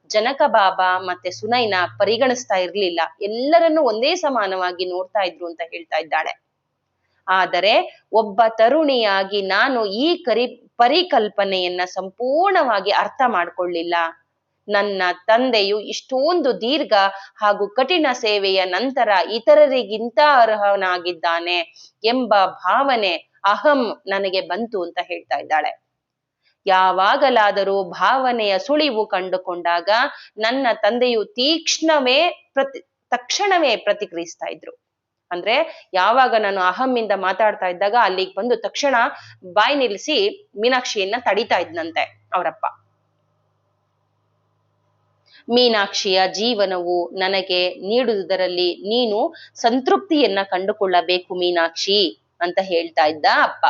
ಜನಕ ಬಾಬಾ ಮತ್ತೆ ಸುನೈನಾ ಪರಿಗಣಿಸ್ತಾ ಇರ್ಲಿಲ್ಲ. ಎಲ್ಲರನ್ನೂ ಒಂದೇ ಸಮಾನವಾಗಿ ನೋಡ್ತಾ ಇದ್ರು ಅಂತ ಹೇಳ್ತಾ ಇದ್ದಾಳೆ. ಆದರೆ ಒಬ್ಬ ತರುಣಿಯಾಗಿ ನಾನು ಈ ಪರಿಕಲ್ಪನೆಯನ್ನ ಸಂಪೂರ್ಣವಾಗಿ ಅರ್ಥ ಮಾಡ್ಕೊಳ್ಳಿಲ್ಲ. ನನ್ನ ತಂದೆಯು ಇಷ್ಟೊಂದು ದೀರ್ಘ ಹಾಗೂ ಕಠಿಣ ಸೇವೆಯ ನಂತರ ಇತರರಿಗಿಂತ ಅರ್ಹನಾಗಿದ್ದಾನೆ ಎಂಬ ಭಾವನೆ ಅಹಂ ನನಗೆ ಬಂತು ಅಂತ ಹೇಳ್ತಾ ಇದ್ದಾಳೆ. ಯಾವಾಗಲಾದರೂ ಭಾವನೆಯ ಸುಳಿವು ಕಂಡುಕೊಂಡಾಗ ನನ್ನ ತಂದೆಯು ತಕ್ಷಣವೇ ಪ್ರತಿಕ್ರಿಯಿಸ್ತಾ ಇದ್ರು. ಅಂದ್ರೆ ಯಾವಾಗ ನಾನು ಅಹಮ್ಮಿಂದ ಮಾತಾಡ್ತಾ ಇದ್ದಾಗ ಅಲ್ಲಿಗೆ ಬಂದು ತಕ್ಷಣ ಬಾಯಿ ನಿಲ್ಲಿಸಿ ಮೀನಾಕ್ಷಿಯನ್ನ ತಡಿತಾ ಇದ್ನಂತೆ ಅವರಪ್ಪ. ಮೀನಾಕ್ಷಿಯ ಜೀವನವು ನನಗೆ ನೀಡುವುದರಲ್ಲಿ ನೀನು ಸಂತೃಪ್ತಿಯನ್ನ ಕಂಡುಕೊಳ್ಳಬೇಕು ಮೀನಾಕ್ಷಿ ಅಂತ ಹೇಳ್ತಾ ಇದ್ದ ಅಪ್ಪ.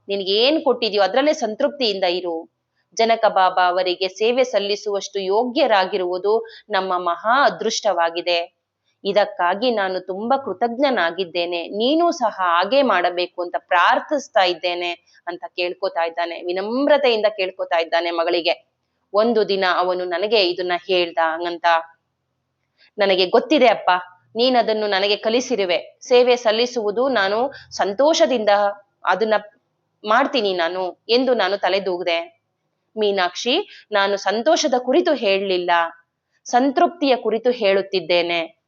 ನಿನ್ಗೆ ಏನ್ ಕೊಟ್ಟಿದ್ಯೋ ಅದ್ರಲ್ಲೇ ಸಂತೃಪ್ತಿಯಿಂದ ಇರು. ಜನಕ ಬಾಬಾ ಅವರಿಗೆ ಸೇವೆ ಸಲ್ಲಿಸುವಷ್ಟು ಯೋಗ್ಯರಾಗಿರುವುದು ನಮ್ಮ ಮಹಾ ಅದೃಷ್ಟವಾಗಿದೆ. ಇದಕ್ಕಾಗಿ ನಾನು ತುಂಬಾ ಕೃತಜ್ಞನಾಗಿದ್ದೇನೆ. ನೀನೂ ಸಹ ಹಾಗೆ ಮಾಡಬೇಕು ಅಂತ ಪ್ರಾರ್ಥಿಸ್ತಾ ಇದ್ದೇನೆ ಅಂತ ಕೇಳ್ಕೊತಾ ಇದ್ದಾನೆ. ವಿನಮ್ರತೆಯಿಂದ ಕೇಳ್ಕೊತಾ ಇದ್ದಾನೆ ಮಗಳಿಗೆ. ಒಂದು ದಿನ ಅವನು ನನಗೆ ಇದನ್ನ ಹೇಳ್ದ, ಹಂಗಂತ ನನಗೆ ಗೊತ್ತಿದೆ ಅಪ್ಪ, ನೀನ್ ಅದನ್ನು ನನಗೆ ಕಲಿಸಿರುವೆ. ಸೇವೆ ಸಲ್ಲಿಸುವುದು ನಾನು ಸಂತೋಷದಿಂದ ಅದನ್ನ ಮಾಡ್ತೀನಿ ನಾನು ಎಂದು ನಾನು ತಲೆದೂಗ್ದೆ. ಮೀನಾಕ್ಷಿ, ನಾನು ಸಂತೋಷದ ಕುರಿತು ಹೇಳಲಿಲ್ಲ, ಸಂತೃಪ್ತಿಯ ಕುರಿತು ಹೇಳುತ್ತಿದ್ದೇನೆ.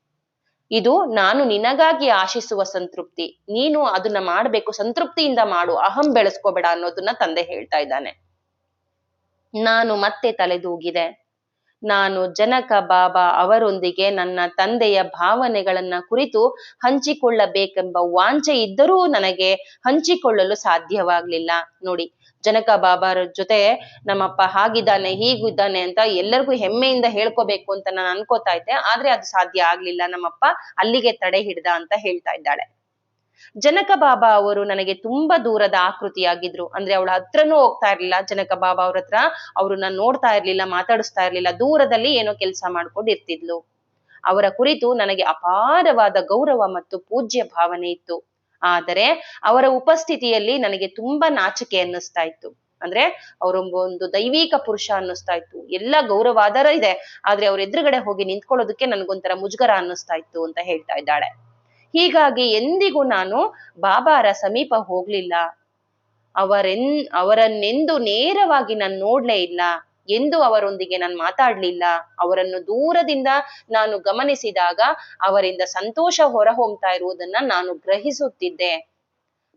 ಇದು ನಾನು ನಿನಗಾಗಿ ಆಶಿಸುವ ಸಂತೃಪ್ತಿ. ನೀನು ಅದನ್ನ ಮಾಡ್ಬೇಕು, ಸಂತೃಪ್ತಿಯಿಂದ ಮಾಡು, ಅಹಂ ಬೆಳೆಸ್ಕೋಬೇಡ ಅನ್ನೋದನ್ನ ತಂದೆ ಹೇಳ್ತಾ ಇದ್ದಾನೆ. ನಾನು ಮತ್ತೆ ತಲೆದೂಗಿದೆ. ನಾನು ಜನಕ ಬಾಬಾ ಅವರೊಂದಿಗೆ ನನ್ನ ತಂದೆಯ ಭಾವನೆಗಳನ್ನ ಕುರಿತು ಹಂಚಿಕೊಳ್ಳಬೇಕೆಂಬ ವಾಂಛೆ ಇದ್ದರೂ ನನಗೆ ಹಂಚಿಕೊಳ್ಳಲು ಸಾಧ್ಯವಾಗ್ಲಿಲ್ಲ. ನೋಡಿ, ಜನಕ ಬಾಬಾರ ಜೊತೆ ನಮ್ಮಪ್ಪ ಹಾಗಿದ್ದಾನೆ ಹೀಗಿದ್ದಾನೆ ಅಂತ ಎಲ್ಲರಿಗೂ ಹೆಮ್ಮೆಯಿಂದ ಹೇಳ್ಕೋಬೇಕು ಅಂತ ನಾನು ಅನ್ಕೋತಾ ಇದ್ದೆ. ಆದ್ರೆ ಅದು ಸಾಧ್ಯ ಆಗ್ಲಿಲ್ಲ. ನಮ್ಮಪ್ಪ ಅಲ್ಲಿಗೆ ತಡೆ ಹಿಡ್ದ ಅಂತ ಹೇಳ್ತಾ ಇದ್ದಾಳೆ. ಜನಕ ಬಾಬಾ ಅವರು ನನಗೆ ತುಂಬಾ ದೂರದ ಆಕೃತಿಯಾಗಿದ್ರು. ಅಂದ್ರೆ ಅವಳ ಹತ್ರನೂ ಹೋಗ್ತಾ ಇರ್ಲಿಲ್ಲ. ಜನಕ ಬಾಬಾ ಅವ್ರ ಹತ್ರ ಅವ್ರನ್ನ ನೋಡ್ತಾ ಇರ್ಲಿಲ್ಲ, ಮಾತಾಡಿಸ್ತಾ ಇರ್ಲಿಲ್ಲ. ದೂರದಲ್ಲಿ ಏನೋ ಕೆಲಸ ಮಾಡ್ಕೊಂಡು ಇರ್ತಿದ್ಲು. ಅವರ ಕುರಿತು ನನಗೆ ಅಪಾರವಾದ ಗೌರವ ಮತ್ತು ಪೂಜ್ಯ ಭಾವನೆ ಇತ್ತು. ಆದರೆ ಅವರ ಉಪಸ್ಥಿತಿಯಲ್ಲಿ ನನಗೆ ತುಂಬಾ ನಾಚಿಕೆ ಅನ್ನಿಸ್ತಾ ಇತ್ತು. ಅಂದ್ರೆ ಅವರೊಂದು ದೈವಿಕ ಪುರುಷ ಅನ್ನಿಸ್ತಾ ಇತ್ತು. ಎಲ್ಲ ಗೌರವ ಆಧಾರ ಇದೆ, ಆದ್ರೆ ಅವ್ರ ಎದುರುಗಡೆ ಹೋಗಿ ನಿಂತ್ಕೊಳ್ಳೋದಕ್ಕೆ ನನ್ಗೊಂಥರ ಮುಜುಗರ ಅನ್ನಿಸ್ತಾ ಇತ್ತು ಅಂತ ಹೇಳ್ತಾ ಇದ್ದಾಳೆ. ಹೀಗಾಗಿ ಎಂದಿಗೂ ನಾನು ಬಾಬಾರ ಸಮೀಪ ಹೋಗ್ಲಿಲ್ಲ. ಅವರನ್ನೆಂದು ನೇರವಾಗಿ ನಾನು ನೋಡ್ಲೇ ಇಲ್ಲ. ಎಂದು ಅವರೊಂದಿಗೆ ನಾನು ಮಾತಾಡ್ಲಿಲ್ಲ. ಅವರನ್ನು ದೂರದಿಂದ ನಾನು ಗಮನಿಸಿದಾಗ ಅವರಿಂದ ಸಂತೋಷ ಹೊರಹೊಮ್ತಾ ಇರುವುದನ್ನ ನಾನು ಗ್ರಹಿಸುತ್ತಿದ್ದೆ.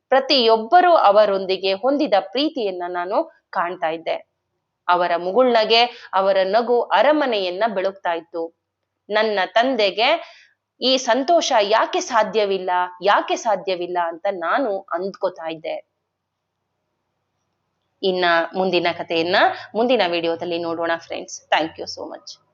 ಪ್ರತಿಯೊಬ್ಬರೂ ಅವರೊಂದಿಗೆ ಹೊಂದಿದ ಪ್ರೀತಿಯನ್ನ ನಾನು ಕಾಣ್ತಾ ಇದ್ದೆ. ಅವರ ಮುಗುಳ್ನಗೆ, ಅವರ ನಗು ಅರಮನೆಯನ್ನ ಬೆಳಗ್ತಾ ಇತ್ತು. ನನ್ನ ತಂದೆಗೆ ಈ ಸಂತೋಷ ಯಾಕೆ ಸಾಧ್ಯವಿಲ್ಲ ಅಂತ ನಾನು ಅಂದ್ಕೋತಾ ಇದ್ದೆ. ಇನ್ನ ಮುಂದಿನ ಕಥೆಯನ್ನ ಮುಂದಿನ ವಿಡಿಯೋದಲ್ಲಿ ನೋಡೋಣ friends. Thank you so much.